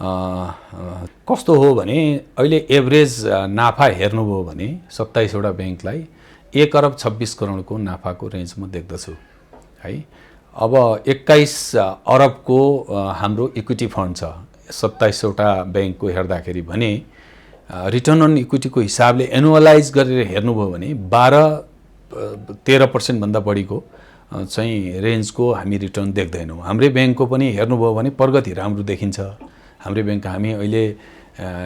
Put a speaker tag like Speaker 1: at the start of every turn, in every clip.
Speaker 1: कस्तो हो भने अहिले एभरेज नाफा हेर्नुभयो भने 27 वटा बैंकलाई 1 अरब 26 करोडको नाफाको रेन्जमा देख्दछु है। अब 21 अरबको हाम्रो इक्विटी फन्ड छ 27 वटा बैंकको हेर्दाखेरि भने रिटर्न अन इक्विटीको हिसाबले एनुअलाइज गरेर हेर्नुभयो भने 12-13% भन्दा बढीको चाहिँ रेन्जको हामी रिटर्न देख्दैनौँ। हाम्रै बैंकको पनि हेर्नुभयो भने प्रगति राम्रो देखिन्छ। हाम्रै बैंक हामी अहिले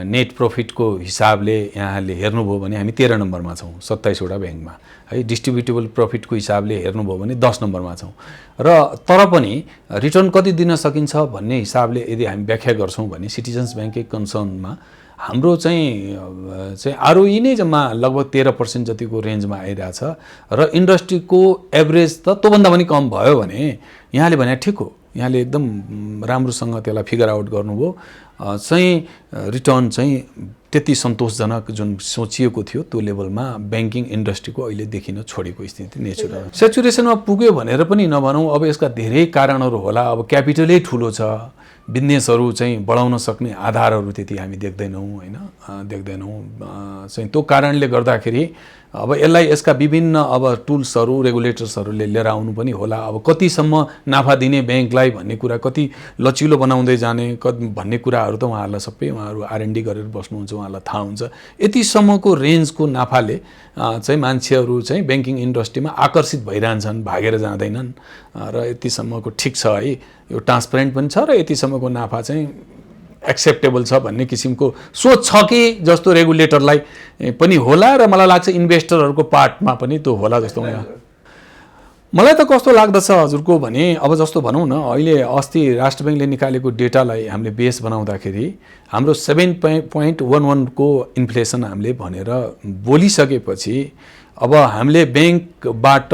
Speaker 1: नेट प्रॉफिटको हिसाबले यहाँले हेर्नुभयो भने हामी 13 नम्बरमा छौँ 27 वटा बैंकमा है। डिस्ट्रिब्युटेबल प्रॉफिटको हिसाबले हेर्नुभयो भने 10 नम्बरमा छौँ र तर पनि रिटर्न कति दिन सकिन्छ भन्ने हिसाबले यदि हामी व्याख्या गर्छौँ भने सिटिजन्स बैंककै कन्सर्नमा हाम्रो चाहिँ आरओई नै जम्मा लगभग 13% जतिको रेन्जमा आइरहेछ र इन्डस्ट्रीको एभरेज त त्योभन्दा पनि कम भयो भने यहाँले भने ठिक हो। यहाँले एकदम राम्रोसँग त्यसलाई फिगर आउट गर्नुभयो। चाहिँ रिटर्न चाहिँ त्यति सन्तोषजनक जुन सोचिएको थियो त्यो लेभलमा बैंकिङ इन्डस्ट्रीको अहिले देखिन छोडेको स्थिति नेचुरल सेचुरेसनमा पुग्यो भनेर पनि नभनौँ। अब यसका धेरै कारणहरू होला। अब क्यापिटलै ठुलो छ, बिजनेसहरू चाहिँ बढाउन सक्ने आधारहरू त्यति हामी देख्दैनौँ हैन, देख्दैनौँ चाहिँ त्यो कारणले गर्दाखेरि अब यसलाई यसका विभिन्न अब टुल्सहरू रेगुलेटर्सहरूले लिएर आउनु पनि होला। अब कतिसम्म नाफा दिने बैंकलाई भन्ने कुरा, कति लचिलो बनाउँदै जाने भन्ने कुराहरू त उहाँहरूलाई सबै उहाँहरू R&D गरेर बस्नुहुन्छ, उहाँहरूलाई थाहा हुन्छ। यतिसम्मको रेन्जको नाफाले चाहिँ मान्छेहरू चाहिँ बैंकिङ इन्डस्ट्रीमा आकर्षित भइरहन्छन्, भागेर जाँदैनन् र यतिसम्मको ठिक छ है, यो ट्रान्सपेरेन्ट पनि छ र यतिसम्मको नाफा चाहिँ एक्सेप्टेबल छ भन्ने किसिमको सोच छ कि जस्तो रेगुलेटरलाई पनि होला र मलाई लाग्छ इन्भेस्टरहरूको पार्टमा पनि त्यो होला जस्तो मलाई त कस्तो लाग्दछ हजुरको भने अब जस्तो भनौँ न अहिले अस्ति राष्ट्र बैंकले निकालेको डेटालाई हामीले बेस बनाउँदाखेरि हाम्रो 7.11 को इन्फ्लेसन हामीले भनेर बोलिसकेपछि अब हामीले बैंकबाट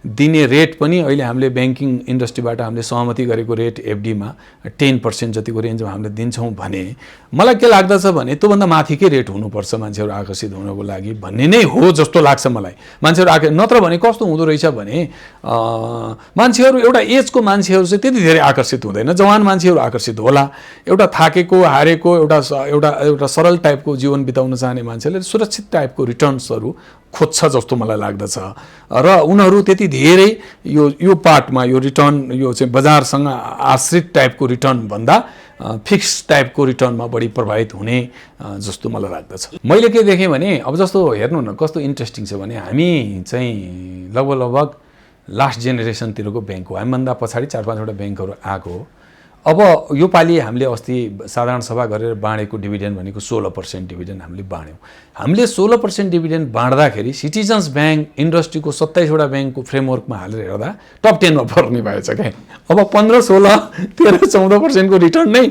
Speaker 1: दिने रेट पनि अहिले हामीले बैंकिङ इन्डस्ट्रीबाट हामीले सहमति गरेको रेट एफडीमा 10% जतिको रेन्जमा हामीले दिन्छौँ भने मलाई के लाग्दछ भने त्योभन्दा माथिकै रेट हुनुपर्छ मान्छेहरू आकर्षित हुनको लागि भन्ने नै हो जस्तो लाग्छ मलाई। मान्छेहरू नत्र भने कस्तो हुँदो रहेछ भने मान्छेहरू एउटा एजको मान्छेहरू चाहिँ त्यति धेरै आकर्षित हुँदैन, जवान मान्छेहरू आकर्षित होला। एउटा थाकेको हारेको एउटा सरल टाइपको जीवन बिताउन चाहने मान्छेले सुरक्षित टाइपको रिटर्न्सहरू खोज्छ जस्तो मलाई लाग्दछ र उनीहरू त्यति धेरै यो पार्टमा यो रिटर्न यो चाहिँ बजारसँग आश्रित टाइपको रिटर्न भन्दा फिक्स टाइपको रिटर्नमा बढी प्रभावित हुने जस्तो मलाई लाग्दछ। मैले के देखेँ भने अब जस्तो हेर्नु न कस्तो इन्ट्रेस्टिङ छ भने हामी चाहिँ लगभग लास्ट जेनेरेसनतिरको बैंक हो, हामीभन्दा पछाडि 4-5 वटा बैंकहरू आएको हो। अब यो पालि हामीले अस्ति साधारण सभा गरेर बाँडेको डिभिडेन्ड भनेको 16% डिभिडेन्ड हामीले बाँड्यौँ। हामीले 16% डिभिडेन्ड बाँड्दाखेरि सिटिजन्स बैंक इन्डस्ट्रीको 27 वटा बैंकको फ्रेमवर्कमा हालेर हेर्दा टप 10 मा पर्ने भएछ क्या। अब 15, 16, 13, 14% को रिटर्न नै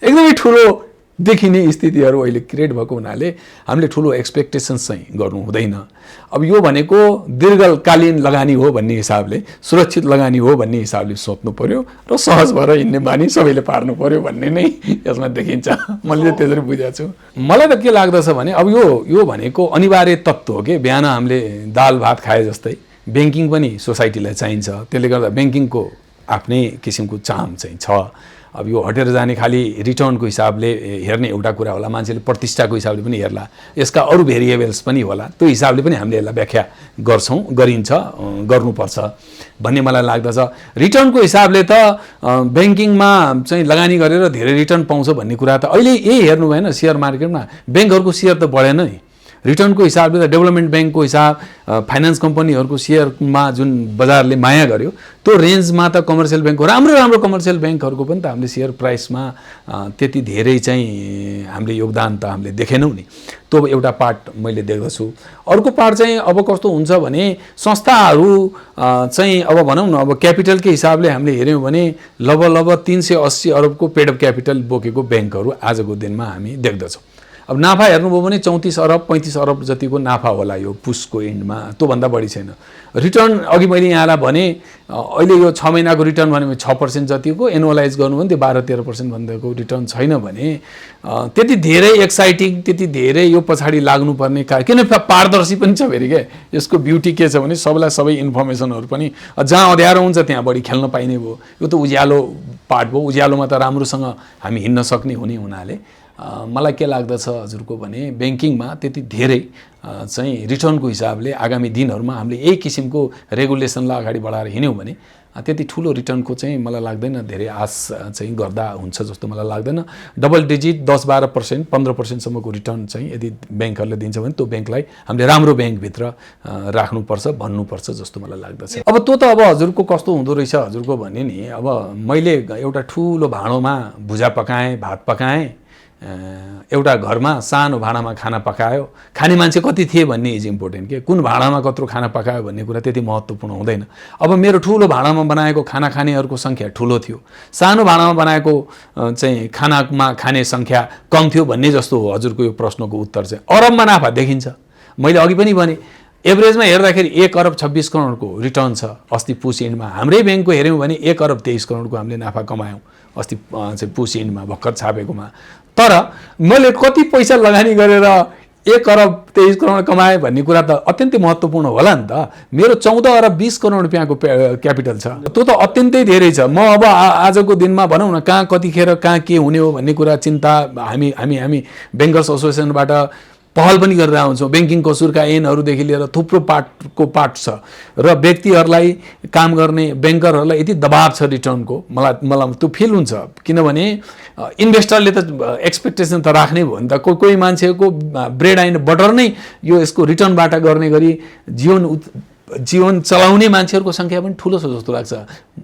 Speaker 1: एकदमै ठुलो देखिने स्थितिहरू अहिले क्रिएट भएको हुनाले हामीले ठुलो एक्सपेक्टेसन्स चाहिँ गर्नु हुँदैन। अब यो भनेको दीर्घकालीन लगानी हो भन्ने हिसाबले, सुरक्षित लगानी हो भन्ने हिसाबले सोच्नु पर्यो र सहज भएर हिँड्ने बानी सबैले पार्नु पर्यो भन्ने नै यसमा देखिन्छ। मैले त्यसरी बुझेको छु। मलाई त के लाग्दछ भने अब यो भनेको अनिवार्य तत्त्व हो कि बिहान हामीले दाल भात खाए जस्तै बैंकिङ पनि सोसाइटीलाई चाहिन्छ। त्यसले गर्दा बैंकिङको आफ्नै किसिमको चाम चाहिँ छ। अब यो हटेर जाने खाली रिटर्नको हिसाबले हेर्ने एउटा कुरा होला, मान्छेले प्रतिष्ठाको हिसाबले पनि हेर्ला, यसका अरू भेरिएबल्स पनि होला, त्यो हिसाबले पनि हामीले यसलाई व्याख्या गरिन्छ गर्नुपर्छ भन्ने मलाई लाग्दछ। रिटर्नको हिसाबले त बैंकिङमा चाहिँ लगानी गरेर धेरै रिटर्न पाउँछ भन्ने कुरा त अहिले यही हेर्नु भएन, शेयर मार्केटमा बैंकहरूको शेयर त बढेन नि। रिटर्नको हिसाबले त डेभलपमेन्ट बैंकको हिसाब, फाइनान्स कम्पनीहरूको शेयरमा जुन बजारले माया गर्यो त्यो रेन्जमा त कमर्सियल बैंकको राम्रो कमर्सियल बैंकहरूको पनि त हामीले शेयर प्राइसमा त्यति धेरै चाहिँ हामीले योगदान त हामीले देखेनौँ नि। त्यो एउटा पार्ट मैले देख्दछु। अर्को पार्ट चाहिँ अब कस्तो हुन्छ भने संस्थाहरू चाहिँ अब भनौँ न अब क्यापिटलकै हिसाबले हामीले हेऱ्यौँ भने लगभग 380 अरबको पेड अफ क्यापिटल बोकेको बैंकहरू आजको दिनमा हामी देख्दछौँ। अब नाफा हेर्नुभयो भने 34 अरब 35 अरब जतिको नाफा होला यो पुसको एन्डमा, त्योभन्दा बढी छैन। रिटर्न अघि मैले यहाँलाई भने अहिले यो 6 महिनाको रिटर्न भने 6% जतिको एनुअलाइज गर्नु भने त्यो 12-13% भन्दाको रिटर्न छैन भने त्यति धेरै एक्साइटिङ, त्यति धेरै यो पछाडि लाग्नुपर्ने किन पारदर्शी पनि छ फेरि के। यसको ब्युटी के छ भने सबैलाई सबै इन्फर्मेसनहरू पनि जहाँ अँध्यारो हुन्छ त्यहाँ बढी खेल्न पाइने भयो। यो त उज्यालो पार्ट भयो। उज्यालोमा त राम्रोसँग हामी हिँड्न सक्ने हुनाले मलाई के लाग्दछ हजुरको भने ब्याङ्किङमा त्यति धेरै चाहिँ रिटर्नको हिसाबले आगामी दिनहरूमा हामीले यही किसिमको रेगुलेसनलाई अगाडि बढाएर हिँड्यौँ भने त्यति ठुलो रिटर्नको चाहिँ मलाई लाग्दैन धेरै आश चाहिँ गर्दा हुन्छ जस्तो मलाई लाग्दैन। डबल डिजिट 10-12%, 15%सम्मको रिटर्न चाहिँ यदि ब्याङ्कहरूले दिन्छ भने त्यो ब्याङ्कलाई हामीले राम्रो ब्याङ्कभित्र राख्नुपर्छ भन्नुपर्छ जस्तो मलाई लाग्दछ। अब त्यो त अब हजुरको कस्तो हुँदो रहेछ हजुरको भने नि, अब मैले एउटा ठुलो भाँडोमा भुजा पकाएँ, भात पकाएँ, एउटा घरमा सानो भाँडामा खाना पकायो, खाने मान्छे कति थिए भन्ने इज इम्पोर्टेन्ट के, कुन भाँडामा कत्रो खाना पकायो भन्ने कुरा त्यति महत्त्वपूर्ण हुँदैन। अब मेरो ठुलो भाँडामा बनाएको खाना खानेहरूको सङ्ख्या ठुलो थियो, सानो भाँडामा बनाएको चाहिँ खानामा खाने सङ्ख्या कम थियो भन्ने जस्तो हो हजुरको यो प्रश्नको उत्तर चाहिँ। अरबमा नाफा देखिन्छ, मैले अघि पनि भने एभरेजमा हेर्दाखेरि 1 अरब 26 करोडको रिटर्न छ। अस्ति पुस इन्डमा हाम्रै ब्याङ्कको हेऱ्यौँ भने 1 अरब 23 करोडको हामीले नाफा कमायौँ अस्ति चाहिँ पुस इन्डमा भर्खर छापेकोमा। तर मैले कति पैसा लगानी गरेर 1 अरब 23 करोड कमाएँ भन्ने कुरा त अत्यन्तै महत्त्वपूर्ण होला नि त। मेरो 14 अरब 20 करोड रुपियाँको क्यापिटल छ, त्यो त अत्यन्तै धेरै छ। म अब आजको दिनमा भनौँ न कहाँ कतिखेर कहाँ के हुने हो भन्ने कुरा चिन्ता हामी हामी हामी ब्याङ्कर्स एसोसिएसनबाट पहल पनि गरेर आउँछौँ। ब्याङ्किङ कसुरका ऐनहरूदेखि लिएर थुप्रो पार्ट छ र व्यक्तिहरूलाई काम गर्ने ब्याङ्करहरूलाई यति दबाब छ रिटर्नको, मलाई त्यो फिल हुन्छ। किनभने इन्भेस्टरले त एक्सपेक्टेसन त राख्नै भयो नि त। कोही मान्छेको ब्रेड एन्ड बटर नै यो यसको रिटर्नबाट गर्ने गरी जीवन चलाउने मान्छेहरूको सङ्ख्या पनि ठुलो छ जस्तो लाग्छ।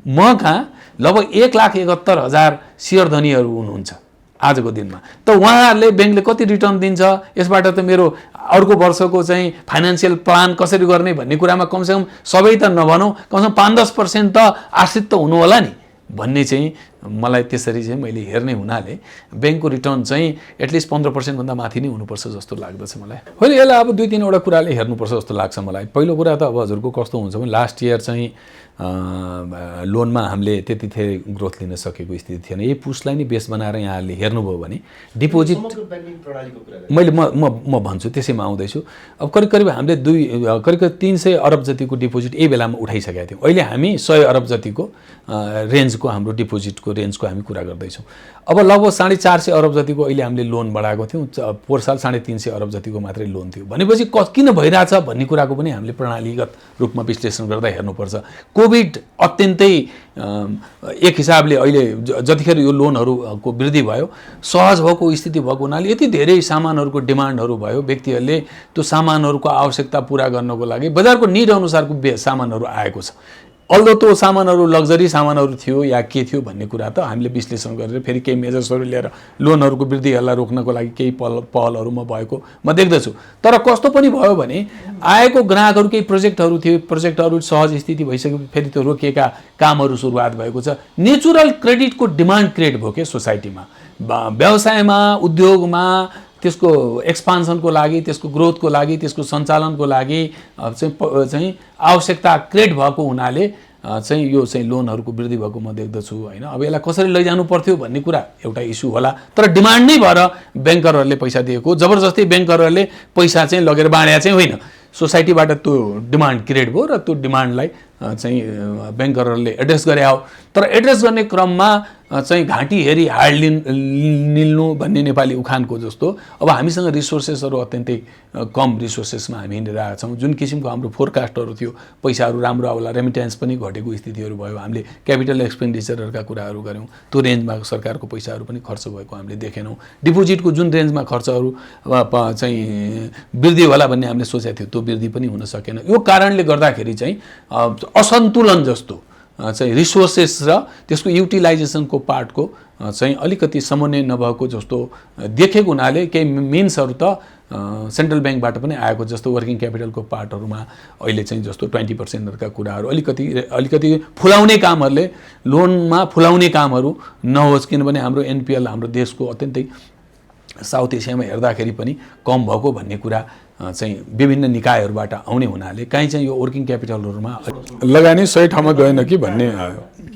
Speaker 1: म कहाँ लगभग 1,71,000 सेयर धनीहरू हुनुहुन्छ आजको दिनमा। त उहाँहरूले ब्याङ्कले कति रिटर्न दिन्छ, यसबाट त मेरो अर्को वर्षको चाहिँ फाइनेन्सियल प्लान कसरी गर्ने भन्ने कुरामा कमसेकम सबै त नभनौँ कमसेकम 5-10% त आश्रित त हुनु होला नि भन्ने चाहिँ मलाई त्यसरी चाहिँ मैले हेर्ने हुनाले ब्याङ्कको रिटर्न चाहिँ एटलिस्ट 15% भन्दा माथि नै हुनुपर्छ जस्तो लाग्दछ मलाई। होइन, यसलाई अब 2-3वटा कुराले हेर्नुपर्छ जस्तो लाग्छ मलाई। पहिलो कुरा त अब हजुरको कस्तो हुन्छ भने लास्ट इयर चाहिँ लोनमा हामीले त्यति धेरै ग्रोथ लिन सकेको स्थिति थिएन। यही पुसलाई नै बेस बनाएर यहाँहरूले हेर्नुभयो भने डिपोजिट मैले म भन्छु त्यसैमा आउँदैछु। अब करिब हामीले करिब 300 अरब जतिको डिपोजिट यही बेलामा उठाइसकेका थियौँ। अहिले हामी 100 अरब जतिको रेन्जको हाम्रो डिपोजिटको रेन्जको हामी कुरा गर्दैछौँ। अब लगभग 450 अरब जतिको अहिले हामीले लोन बढाएको थियौँ। पोहोर साल 350 अरब जतिको मात्रै लोन थियो भनेपछि किन भइरहेछ भन्ने कुराको पनि हामीले प्रणालीगत रूपमा विश्लेषण गर्दा हेर्नुपर्छ। कोभिड अत्यन्तै एक हिसाबले अहिले जतिखेर यो लोनहरूको वृद्धि भयो सहज भएको स्थिति भएको हुनाले यति धेरै सामानहरूको डिमान्डहरू भयो, व्यक्तिहरूले त्यो सामानहरूको आवश्यकता पुरा गर्नको लागि बजारको निड अनुसारको सामानहरू आएको छ। अल्दो त्यो सामानहरू लग्जरी सामानहरू थियो या के थियो भन्ने कुरा त हामीले विश्लेषण गरेर फेरि केही मेजर्सहरू लिएर लोनहरूको वृद्धिहरूलाई रोक्नको लागि केही पहलहरूमा भएको म देख्दछु। तर कस्तो पनि भयो भने आएको ग्राहकहरू केही प्रोजेक्टहरू थियो, प्रोजेक्टहरू सहज स्थिति भइसक्यो, फेरि त्यो रोकिएका कामहरू सुरुवात भएको छ। नेचुरल क्रेडिटको डिमान्ड क्रिएट भयो के सोसाइटीमा, व्यवसायमा, उद्योगमा त्यसको एक्सपान्सनको लागि, त्यसको ग्रोथको लागि, त्यसको सञ्चालनको लागि चाहिँ आवश्यकता क्रिएट भएको हुनाले चाहिँ यो चाहिँ लोनहरूको वृद्धि भएको म देख्दछु। होइन, अब यसलाई कसरी लैजानु पर्थ्यो भन्ने कुरा एउटा इस्यु होला, तर डिमान्ड नै भएर ब्याङ्करहरूले पैसा दिएको, जबरजस्ती ब्याङ्करहरूले पैसा चाहिँ लगेर बाँड्या चाहिँ होइन, सोसाइटीबाट त्यो डिमान्ड क्रिएट भयो र त्यो डिमान्डलाई चाहिँ ब्याङ्करहरूले एड्रेस गरे हो। तर एड्रेस गर्ने क्रममा चाहिँ घाँटी हेरी हाड निल्नु भन्ने नेपाली उखानको जस्तो अब हामीसँग रिसोर्सेसहरू अत्यन्तै कम रिसोर्सेसमा हामी हिँडिरहेका छौँ। जुन किसिमको हाम्रो फोरकास्टहरू थियो पैसाहरू राम्रो आउला, रेमिटेन्स पनि घटेको स्थितिहरू भयो, हामीले क्यापिटल एक्सपेन्डिचरहरूका कुराहरू गऱ्यौँ, त्यो रेन्जमा सरकारको पैसाहरू पनि खर्च भएको हामीले देखेनौँ। डिपोजिटको जुन रेन्जमा खर्चहरू चाहिँ वृद्धि होला भन्ने हामीले सोचेको थियो त्यो वृद्धि पनि हुन सकेन। यो कारणले गर्दाखेरि चाहिँ असन्तुलन जस्तो चाहिँ रिसोर्सेस र त्यसको युटिलाइजेसनको पार्टको चाहिँ अलिकति समन्वय नभएको जस्तो देखेको हुनाले केही मिन्सहरू त सेन्ट्रल ब्याङ्कबाट पनि आएको जस्तो वर्किङ क्यापिटलको पार्टहरूमा अहिले चाहिँ जस्तो 20%का कुराहरू अलिकति फुलाउने कामहरूले लोनमा फुलाउने कामहरू नहोस्। किनभने हाम्रो एनपिएल हाम्रो देशको अत्यन्तै साउथ एसियामा हेर्दाखेरि पनि कम भएको भन्ने कुरा चाहिँ विभिन्न निकायहरूबाट आउने हुनाले काहीँ चाहिँ यो वर्किङ क्यापिटलहरूमा लगानी सही ठाउँमा गएन कि भन्ने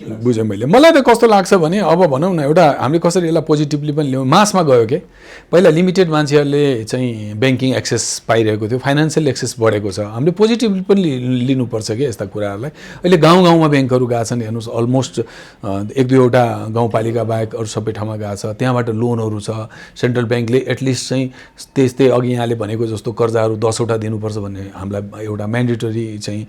Speaker 1: बुझेँ मैले। मलाई त कस्तो लाग्छ भने अब भनौँ न एउटा हामीले कसरी यसलाई पोजिटिभली पनि ल्याउँ, मासमा गयो कि पहिला लिमिटेड मान्छेहरूले चाहिँ ब्याङ्किङ एक्सेस पाइरहेको थियो, फाइनेन्सियल एक्सेस बढेको छ, हामीले पोजिटिभली पनि लिनुपर्छ कि यस्ता कुराहरूलाई। अहिले गाउँ गाउँमा ब्याङ्कहरू गएको छन्, हेर्नुहोस् अलमोस्ट 1-2वटा गाउँपालिका बाहेक अरू सबै ठाउँमा गएको छ, त्यहाँबाट लोनहरू छ। सेन्ट्रल ब्याङ्कले एटलिस्ट चाहिँ त्यस्तै अघि यहाँले भनेको जस्तो कर्जाहरू 10वटा दिनुपर्छ भन्ने हामीलाई एउटा म्यान्डेटरी चाहिँ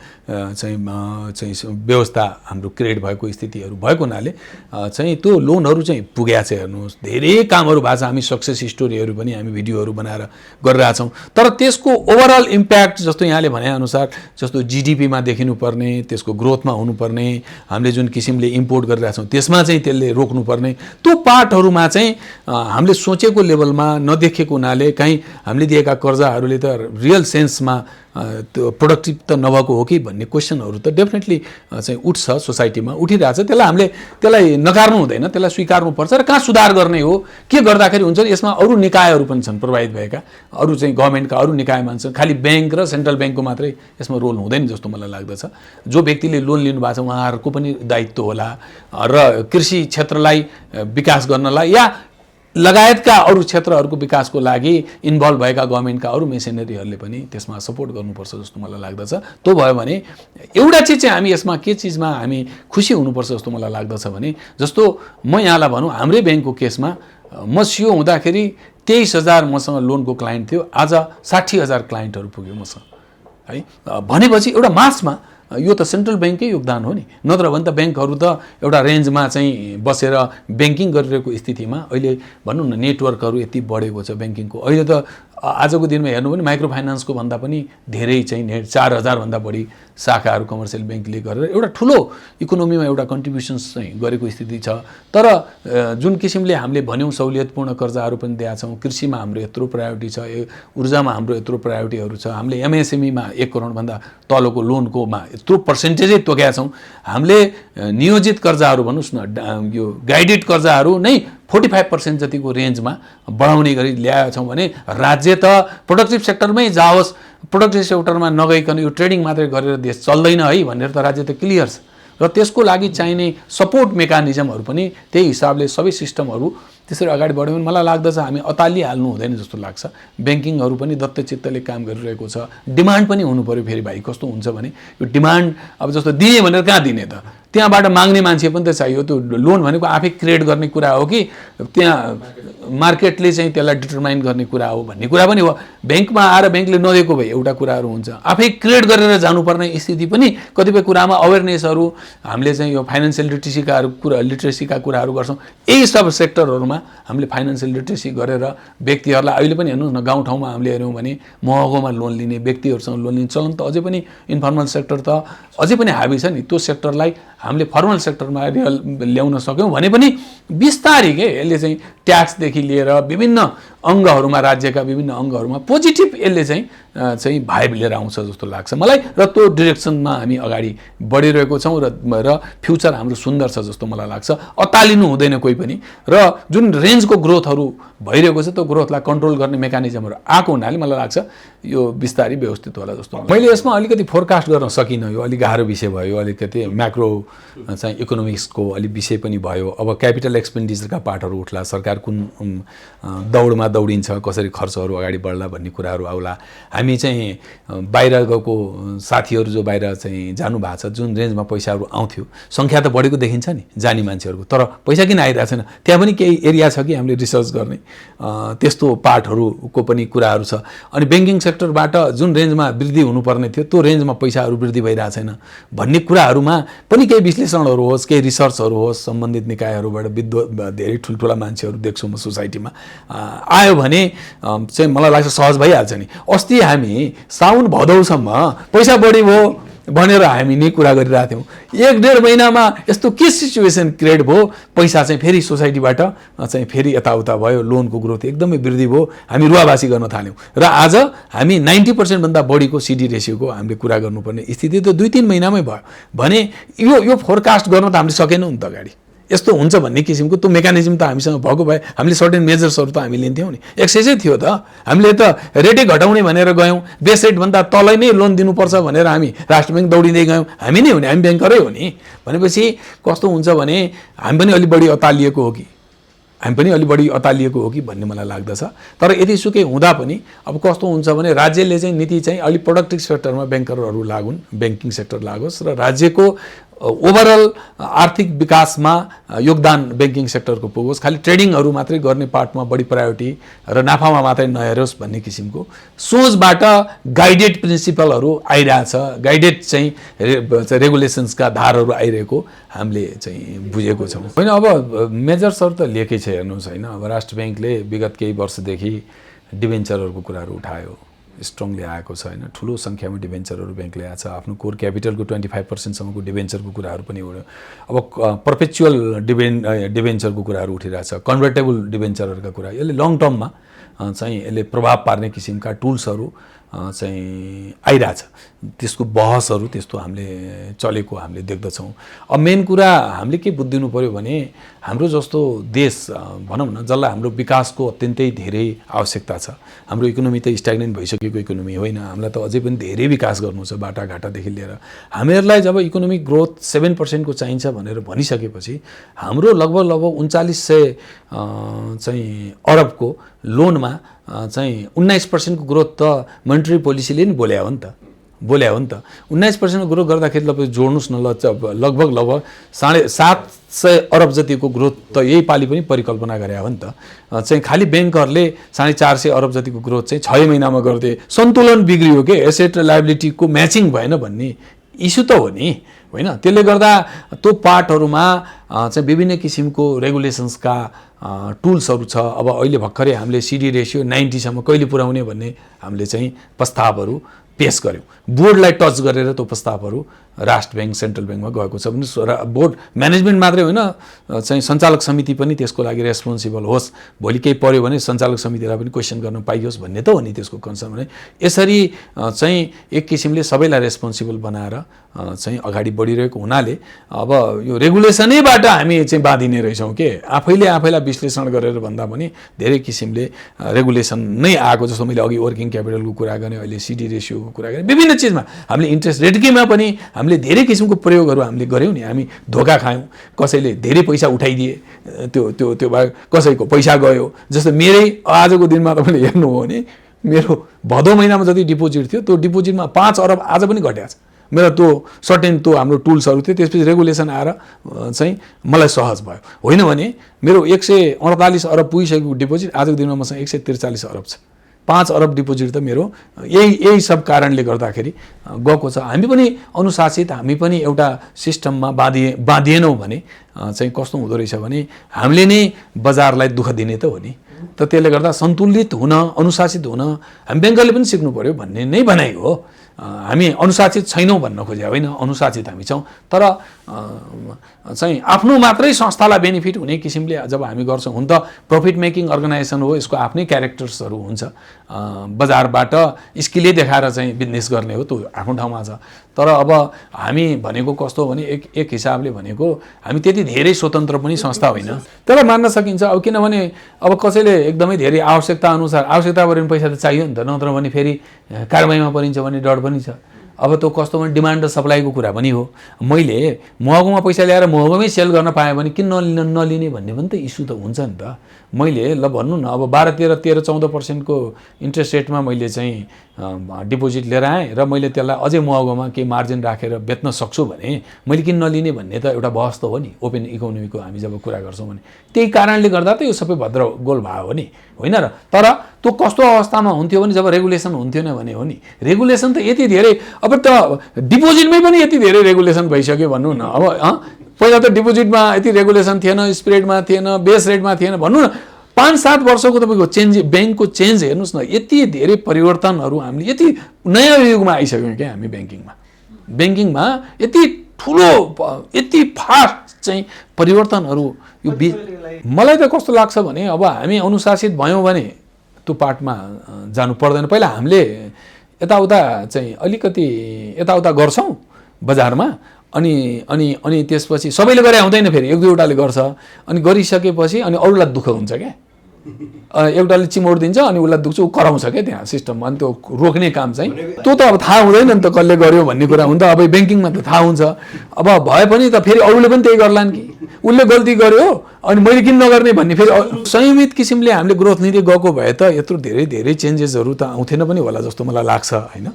Speaker 1: व्यवस्था हाम्रो क्रिएट भएको स्थितिहरू भएको हुनाले चाहिँ त्यो लोनहरू चाहिँ पुगेको छ। हेर्नुहोस् धेरै कामहरू भएको छ, हामी सक्सेस स्टोरीहरू पनि हामी भिडियोहरू बनाएर गरिरहेछौँ। तर त्यसको ओभरअल इम्प्याक्ट जस्तो यहाँले भनेअनुसार जस्तो जिडिपीमा देखिनुपर्ने, त्यसको ग्रोथमा हुनुपर्ने, हामीले जुन किसिमले इम्पोर्ट गरिरहेछौँ त्यसमा चाहिँ त्यसले रोक्नुपर्ने त्यो पार्टहरूमा चाहिँ हामीले सोचेको लेभलमा नदेखेको हुनाले कहीँ हामीले दिएका कर्जाहरूले त रियल सेन्समा त्यो प्रोडक्टिभ त नभएको हो कि भन्ने क्वेसनहरू त डेफिनेटली चाहिँ उठ्छ, सोसाइटीमा उठिरहेछ। त्यसलाई नकार्नु हुँदैन, त्यसलाई स्वीकार्नुपर्छ र कहाँ सुधार गर्ने हो, के गर्दाखेरि हुन्छ। यसमा अरू निकायहरू पनि छन् प्रभावित भएका, अरू चाहिँ गभर्मेन्टका अरू निकाय मान्छन्, खालि ब्याङ्क र सेन्ट्रल ब्याङ्कको मात्रै यसमा रोल हुँदैन जस्तो मलाई लाग्दछ। जो व्यक्तिले लोन लिनुभएको छ उहाँहरूको पनि दायित्व होला र कृषि क्षेत्रलाई विकास गर्नलाई या लगायतका अरू क्षेत्रहरूको विकासको लागि इन्भल्भ भएका गभर्मेन्टका अरू मेसिनरीहरूले पनि त्यसमा सपोर्ट गर्नुपर्छ जस्तो मलाई लाग्दछ। त्यो भयो भने एउटा चिज चाहिँ हामी यसमा के चिजमा हामी खुसी हुनुपर्छ जस्तो मलाई लाग्दछ भने जस्तो म यहाँलाई भनौँ हाम्रै ब्याङ्कको केसमा म सिओ हुँदाखेरि 23,000 मसँग लोनको क्लाइन्ट थियो, आज 60,000 क्लाइन्टहरू पुग्यो मसँग है। भनेपछि एउटा मासमा यो त सेन्ट्रल ब्याङ्ककै योगदान हो नि, नत्र भने त ब्याङ्कहरू त एउटा रेन्जमा चाहिँ बसेर ब्याङ्किङ गरिरहेको स्थितिमा अहिले भनौँ न नेटवर्कहरू यति बढेको छ ब्याङ्किङको। अहिले त आजको दिनमा हेर्नु भने माइक्रो फाइनेन्सको भन्दा पनि धेरै चाहिँ 4,000 भन्दा बढी शाखाहरू कमर्सियल ब्याङ्कले गरेर एउटा ठुलो इकोनोमीमा एउटा कन्ट्रिब्युसन्स चाहिँ गरेको स्थिति छ। तर जुन किसिमले हामीले भन्यौँ सहुलियतपूर्ण कर्जाहरू पनि दिएका छौँ, कृषिमा हाम्रो यत्रो प्रायोरिटी छ, ऊर्जामा हाम्रो यत्रो प्रायोरिटीहरू छ, हामीले एमएसएमईमा 1 करोडभन्दा तलको लोनकोमा यत्रो पर्सेन्टेजै तोकेका छौँ। हामीले नियोजित कर्जाहरू भन्नुहोस् न, यो गाइडेड कर्जाहरू नै 45% जतिको रेन्जमा बढाउने गरी ल्याएका छौँ भने राज्य त प्रोडक्टिभ सेक्टरमै जाओस्, प्रोडक्टिभ सेक्टरमा नगइकन यो ट्रेडिङ मात्रै गरेर देश चल्दैन है भनेर त राज्य त क्लियर छ। र त्यसको लागि चाहिने सपोर्ट मेकानिजमहरू पनि त्यही हिसाबले सबै सिस्टमहरू त्यसरी अगाडि बढ्यो भने मलाई लाग्दछ हामी अतालिहाल्नु हुँदैन जस्तो लाग्छ। ब्याङ्किङहरू पनि दत्तचित्तले काम गरिरहेको छ, डिमान्ड पनि हुनु पऱ्यो। फेरि भाइ कस्तो हुन्छ भने यो डिमान्ड अब जस्तो दिए भनेर कहाँ दिने त, त्यहाँबाट माग्ने मान्छे पनि त चाहियो। त्यो लोन भनेको आफै क्रिएट गर्ने कुरा हो कि त्यहाँ मार्केटले चाहिँ त्यसलाई डिटरमाइन गर्ने कुरा हो भन्ने कुरा पनि हो। ब्याङ्कमा आएर ब्याङ्कले नदिएको भए एउटा कुराहरू हुन्छ, आफै क्रिएट गरेर जानुपर्ने स्थिति पनि कतिपय कुरामा अवेरनेसहरू हामीले चाहिँ यो फाइनेन्सियल लिटरेसीका कुराहरू गर्छौँ। यही सब सेक्टरहरूमा हामीले फाइनेन्सियल लिटरेसी गरेर व्यक्तिहरूलाई अहिले पनि हेर्नुहोस् न गाउँठाउँमा हामीले हेऱ्यौँ भने महँगोमा लोन लिने व्यक्तिहरूसँग लोन लिने चलन त अझै पनि इन्फर्मल सेक्टर त अझै पनि हाबी छ नि। त्यो सेक्टरलाई हामीले फर्मल सेक्टरमा ल्याउन सक्यौँ भने पनि बिस्तारै के यसले चाहिँ ट्याक्सदेखि लिएर विभिन्न अङ्गहरूमा, राज्यका विभिन्न अङ्गहरूमा पोजिटिभ यसले चाहिँ भाइब लिएर आउँछ जस्तो लाग्छ मलाई। र त्यो डिरेक्सनमा हामी अगाडि बढिरहेको छौँ र फ्युचर हाम्रो सुन्दर छ जस्तो मलाई लाग्छ। अतालिनु हुँदैन कोही पनि। र जुन रेन्जको ग्रोथहरू भइरहेको छ त्यो ग्रोथलाई कन्ट्रोल गर्ने मेकानिजमहरू आएको हुनाले मलाई लाग्छ यो बिस्तारै व्यवस्थित होला जस्तो। मैले यसमा अलिकति फोरकास्ट गर्न सकिनँ, यो अलिक गाह्रो विषय भयो, अलिकति म्याक्रो चाहिँ इकोनोमिक्सको अलिक विषय पनि भयो। अब क्यापिटल एक्सपेन्डिचरका पार्टहरू उठ्ला, सरकार कुन दौडमा दौडिन्छ, कसरी खर्चहरू अगाडि बढ्ला भन्ने कुराहरू आउला। हामी चाहिँ बाहिर गएको साथीहरू जो बाहिर चाहिँ जानुभएको छ, जुन रेन्जमा पैसाहरू आउँथ्यो सङ्ख्या त बढेको देखिन्छ नि जाने मान्छेहरूको, तर पैसा किन आइरहेको छैन त्यहाँ पनि केही एरिया छ कि हामीले रिसर्च गर्ने, त्यस्तो पार्टहरूको पनि कुराहरू छ। अनि ब्याङ्किङ सेक्टरबाट जुन रेन्जमा वृद्धि हुनुपर्ने थियो त्यो रेन्जमा पैसाहरू वृद्धि भइरहेको छैन भन्ने कुराहरूमा पनि केही विश्लेषणहरू होस्, केही रिसर्चहरू होस्, सम्बन्धित निकायहरूबाट धेरै ठुल्ठुला मान्छेहरू देख्छु म सोसाइटीमा आयो भने चाहिँ मलाई लाग्छ सहज भइहाल्छ नि। अस्ति हामी साउन भदौसम्म पैसा बढी भयो भनेर हामी नै कुरा गरिरहेको थियौँ, 1-1.5 महिनामा यस्तो के सिचुएसन क्रिएट भयो, पैसा चाहिँ फेरि सोसाइटीबाट चाहिँ फेरि यताउता भयो, लोनको ग्रोथ एकदमै वृद्धि भयो, हामी रुवावासी गर्न थाल्यौँ। र आज हामी 90% भन्दा बढीको सिडी रेसियोको हामीले कुरा गर्नुपर्ने स्थिति त 2-3 महिनामै भयो भने यो फोरकास्ट गर्न त हामीले सकेनौँ नि त अगाडि। यस्तो हुन्छ भन्ने किसिमको त्यो मेकानिजम त हामीसँग भएको भए हामीले सर्टेन मेजर्सहरू त हामी लिन्थ्यौँ नि। एक्सेसै थियो त, हामीले त रेटै घटाउने भनेर गयौँ, बेस रेटभन्दा तलै नै लोन दिनुपर्छ भनेर हामी राष्ट्र ब्याङ्क दौडिँदै गयौँ। हामी नै हो नि, हामी ब्याङ्करै हो नि। भनेपछि कस्तो हुन्छ भने हामी पनि अलि बढी अतालिएको हो कि भन्ने मलाई लाग्दछ। तर यतिसुकै हुँदा पनि अब कस्तो हुन्छ भने राज्यले चाहिँ नीति चाहिँ अलि प्रोडक्टिभ सेक्टरमा ब्याङ्करहरू लागुन्, ब्याङ्किङ सेक्टर लागोस् र राज्यको ओभरअल आर्थिक विकासमा योगदान ब्याङ्किङ सेक्टरको पुगोस्, खालि ट्रेडिङहरू मात्रै गर्ने पार्टमा बढी प्रायोरिटी र नाफामा मात्रै नहेरोस् भन्ने किसिमको सोचबाट गाइडेड प्रिन्सिपलहरू आइरहेछ, गाइडेड चाहिँ रेगुलेसन्सका धारहरू आइरहेको हामीले चाहिँ बुझेको छौँ। होइन, अब मेजर्सहरू त लिएकै छ हेर्नुहोस् होइन। अब राष्ट्र ब्याङ्कले विगत केही वर्षदेखि डिभेन्चरहरूको कुराहरू उठायो, स्ट्रङली आएको छ होइन। ठुलो सङ्ख्यामा डिभेन्चरहरू ब्याङ्कले आएको छ, आफ्नो कोर क्यापिटलको 25% डिभेन्चरको कुराहरू पनि उठ्यो। अब पर्पेचुअल डिभेन्चरको कुराहरू उठिरहेछ, कन्भर्टेबल डिभेन्चरहरूका कुरा, यसले लङ टर्ममा चाहिँ यसले प्रभाव पार्ने किसिमका टुल्सहरू चाहिँ आइरहेछ। त्यसको बहसहरू त्यस्तो हामीले चलेको हामीले देख्दछौँ। अब मेन कुरा हामीले के बुझिदिनु पऱ्यो भने हाम्रो जस्तो देश भनौँ न, जसलाई हाम्रो विकासको अत्यन्तै धेरै आवश्यकता छ, हाम्रो इकोनोमी त स्ट्याग्नेन्ट भइसकेको इकोनोमी होइन, हामीलाई त अझै पनि धेरै विकास गर्नु छ बाटाघाटादेखि लिएर। हामीहरूलाई जब इकोनोमिक ग्रोथ 7% को चाहिन्छ भनेर भनिसकेपछि हाम्रो लगभग 3900 चाहिँ अरबको लोनमा चाहिँ 19% को ग्रोथ त मोनेटरी पोलिसीले नि बोल्या हो नि त 19% ग्रोथ गर्दाखेरि जोड्नुहोस् न, लगभग 750 अरब जतिको ग्रोथ त यही पालि पनि परिकल्पना गरे हो नि त। चाहिँ खालि ब्याङ्कहरूले 450 अरब जतिको ग्रोथ चाहिँ 6 महिनामा गर्दै सन्तुलन बिग्रियो के, एसेट र लायबिलिटीको म्याचिङ भएन भन्ने इस्यु त हो नि होइन। त्यसले गर्दा त्यो पार्टहरूमा चाहिँ विभिन्न किसिमको रेगुलेसन्सका टुल्सहरू छ। अब अहिले भर्खरै हामीले सिडी रेसियो 90 सम्म कहिले पुर्याउने भन्ने हामीले चाहिँ प्रस्तावहरू पेश गर्यौँ। बोर्डलाई टच गरेर त्यो प्रस्तावहरू राष्ट्र ब्याङ्क सेन्ट्रल ब्याङ्कमा गएको छ भने बोर्ड म्यानेजमेन्ट मात्रै होइन, चाहिँ सञ्चालक समिति पनि त्यसको लागि रेस्पोन्सिबल होस्, भोलि केही पर्यो भने सञ्चालक समितिलाई पनि क्वेसन गर्न पाइयोस् भन्ने त हो नि त्यसको कन्सर्न। भने यसरी चाहिँ एक किसिमले सबैलाई रेस्पोन्सिबल बनाएर चाहिँ अगाडि बढिरहेको हुनाले अब यो रेगुलेसनैबाट हामी चाहिँ बाँधिने रहेछौँ के, आफैलाई विश्लेषण गरेर भन्दा पनि धेरै किसिमले रेगुलेसन नै आएको। जस्तो मैले अघि वर्किङ क्यापिटलको कुरा गरेँ, अहिले सिडी रेसियोको कुरा गरेँ, विभिन्न चिजमा हामीले इन्ट्रेस्ट रेटकैमा पनि हामीले धेरै किसिमको प्रयोगहरू हामीले गऱ्यौँ नि। हामी धोका खायौँ, कसैले धेरै पैसा उठाइदिए, त्यो भए कसैको पैसा गयो। जस्तो मेरै आजको दिनमा तपाईँले हेर्नु हो भने मेरो भदौ महिनामा जति डिपोजिट थियो त्यो डिपोजिटमा 5 अरब आज पनि घटेको छ। मेरो त्यो सर्टेन त्यो हाम्रो टुल्सहरू थियो, त्यसपछि रेगुलेसन आएर चाहिँ मलाई सहज भयो। होइन भने मेरो 148 अरब पुगिसकेको डिपोजिट आजको दिनमा मसँग 143 अरब छ। 5 अरब डिपोजिट त मेरो यही सब कारणले गर्दाखेरि गएको छ। हामी पनि अनुशासित, हामी पनि एउटा सिस्टममा बाँधिएनौँ भने चाहिँ कस्तो हुँदो रहेछ भने हामीले नै बजारलाई दुःख दिने त हो नि। त त्यसले गर्दा सन्तुलित हुन, अनुशासित हुन हामी ब्याङ्करले पनि सिक्नु पर्यो भन्ने नै भनाइ हो। हामी अनुशासित छैनौँ भन्न खोजे होइन, अनुशासित हामी छौँ। तर चाहिँ आफ्नो मात्रै संस्थालाई बेनिफिट हुने किसिमले जब हामी गर्छौँ, हुन त प्रफिट मेकिङ अर्गनाइजेसन हो, यसको आफ्नै क्यारेक्टर्सहरू हुन्छ। बजारबाट स्किलै देखाएर चाहिँ बिजनेस गर्ने हो, त्यो आफ्नो ठाउँमा छ। तर अब हामी भनेको कस्तो भने एक हिसाबले भनेको हामी त्यति धेरै स्वतन्त्र पनि संस्था होइन। तर मान्न सकिन्छ अब, किनभने अब कसैले एकदमै धेरै आवश्यकता अनुसार, आवश्यकता पऱ्यो भने पैसा त चाहियो नि त, नत्र भने फेरि कारबाहीमा परिन्छ भन्ने डर पनि छ। अब त्यो कस्तो भने डिमान्ड र सप्लाईको कुरा पनि हो। मैले महँगोमा पैसा ल्याएर महँगोमै सेल गर्न पाएँ भने किन नलिने भन्ने पनि त इस्यु त हुन्छ नि त। मैले ल भन्नु न, अब 12-13-14% को इन्ट्रेस्ट रेटमा मैले चाहिँ डिपोजिट लिएर आएँ र मैले त्यसलाई अझै महँगोमा केही मार्जिन राखेर बेच्न सक्छु भने मैले किन नलिने भन्ने त एउटा बहस त हो नि। ओपन इकोनोमीको हामी जब कुरा गर्छौँ भने त्यही कारणले गर्दा त यो सबै भद्रगोल भयो हो नि, होइन र। तर त्यो कस्तो अवस्थामा हुन्थ्यो भने जब रेगुलेसन हुन्थेन भने हो नि। रेगुलेसन त यति धेरै, अब त डिपोजिटमै पनि यति धेरै रेगुलेसन भइसक्यो भन्नु न। अब पहिला त डिपोजिटमा यति रेगुलेसन थिएन, स्प्रेडमा थिएन, बेस रेटमा थिएन, भन्नु न 5-7 वर्षको तपाईँको चेन्ज, ब्याङ्कको चेन्ज हेर्नुहोस् न, यति धेरै परिवर्तनहरू हामीले यति नयाँ युगमा आइसक्यौँ क्या हामी ब्याङ्किङमा यति ठुलो, यति फास्ट चाहिँ परिवर्तनहरू यो मलाई त कस्तो लाग्छ भने अब हामी अनुशासित भयौँ भने त्यो पार्टमा जानु पर्दैन। पहिला हामीले यताउता चाहिँ अलिकति यताउता गर्छौँ बजारमा, अनि अनि अनि त्यसपछि सबैले गरे हुँदैन, फेरि एक दुईवटाले गर्छ, अनि गरिसकेपछि अनि अरूलाई दुःख हुन्छ क्या। एउटाले चिमोड दिन्छ अनि उसलाई दुख्छ, ऊ कराउँछ क्या त्यहाँ सिस्टममा, अनि त्यो रोक्ने काम चाहिँ त्यो त अब थाहा हुँदैन नि त कसले गर्यो भन्ने कुरा हुन्छ। अब ब्याङ्किङमा त थाहा हुन्छ, अब भए पनि त फेरि अरूले पनि त्यही गर्लान् कि, उसले गल्ती गर्यो अनि मैले किन नगर्ने भन्ने फेरि संयमित किसिमले हामीले ग्रोथ लिँदै गएको भए त यत्रो धेरै धेरै चेन्जेसहरू त आउँथेन पनि होला जस्तो मलाई लाग्छ होइन।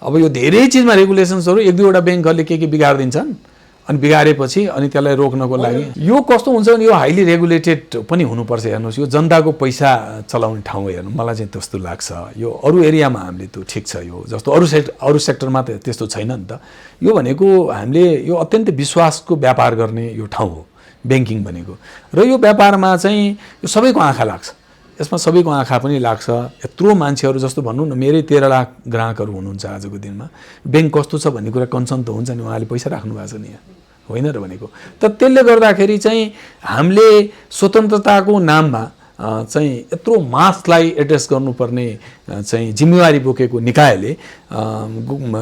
Speaker 1: अब यो धेरै चिजमा रेगुलेसन्सहरू एक दुईवटा ब्याङ्कहरूले के बिगारिदिन्छन्, अनि बिगारेपछि अनि त्यसलाई रोक्नको लागि यो कस्तो हुन्छ भने यो हाइली रेगुलेटेड पनि हुनुपर्छ। हेर्नुहोस्, यो जनताको पैसा चलाउने ठाउँ हेर्नु मलाई चाहिँ त्यस्तो लाग्छ। यो अरू एरियामा हामीले त्यो ठिक छ, यो जस्तो अरू सेक्टरमा त त्यस्तो छैन नि त। यो भनेको हामीले यो अत्यन्त विश्वासको व्यापार गर्ने यो ठाउँ हो ब्याङ्किङ भनेको, र यो व्यापारमा चाहिँ यो सबैको आँखा लाग्छ, यसमा सबैको आँखा पनि लाग्छ। यत्रो मान्छेहरू जस्तो भन्नु न, मेरै 13 लाख ग्राहकहरू हुनुहुन्छ आजको दिनमा, ब्याङ्क कस्तो छ भन्ने कुरा कन्सर्न त हुन्छ नि, उहाँले पैसा राख्नु भएको छ नि यहाँ, होइन र भनेको। त त्यसले गर्दाखेरि चाहिँ हामीले स्वतन्त्रताको नाममा चाहिँ यत्रो मासलाई एड्रेस गर्नुपर्ने चाहिँ जिम्मेवारी बोकेको निकायले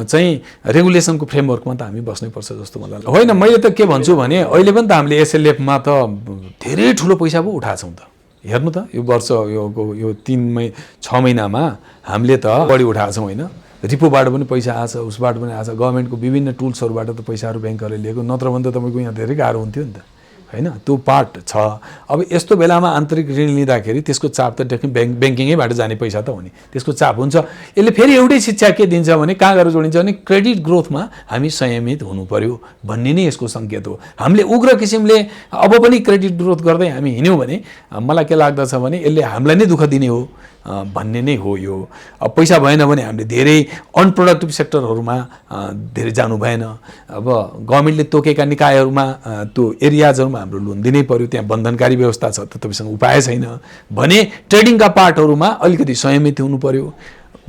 Speaker 1: चाहिँ रेगुलेसनको फ्रेमवर्कमा त हामी बस्नैपर्छ जस्तो मलाई लाग्छ। होइन, मैले त के भन्छु भने अहिले पनि त हामीले एसएलएफमा त धेरै ठुलो पैसा पो उठाएको छौँ त। हेर्नु त यो वर्ष यो 6 महिनामा हामीले त बढी उठाएको छौँ होइन। रिपोबाट पनि पैसा आछ, उसबाट पनि आछ, गभर्मेन्टको विभिन्न टुल्सहरूबाट त पैसाहरू ब्याङ्कहरूले लिएको, नत्र भने त तपाईँको यहाँ धेरै गाह्रो हुन्थ्यो नि त होइन। त्यो पार्ट छ। अब यस्तो बेलामा आन्तरिक ऋण लिँदाखेरि त्यसको चाप त ब्याङ्किङैबाट जाने पैसा त हो नि, त्यसको चाप हुन्छ। यसले फेरि एउटै शिक्षा के दिन्छ भने कहाँ गएर जोडिन्छ भने क्रेडिट ग्रोथमा हामी संयमित हुनु पर्यो भन्ने नै यसको सङ्केत हो। हामीले उग्र किसिमले अब पनि क्रेडिट ग्रोथ गर्दै हामी हिँड्यौँ भने मलाई के लाग्दछ भने यसले हामीलाई नै दुःख दिने हो भन्ने नै हो। यो अब पैसा भएन भने हामीले धेरै अनप्रोडक्टिभ सेक्टरहरूमा धेरै जानु भएन। अब गभर्मेन्टले तोकेका निकायहरूमा त्यो एरियाजहरूमा हाम्रो लोन दिनै पर्यो, त्यहाँ बन्धनकारी व्यवस्था छ त तपाईँसँग उपाय छैन भने ट्रेडिङका पार्टहरूमा अलिकति संयमित हुनु पर्यो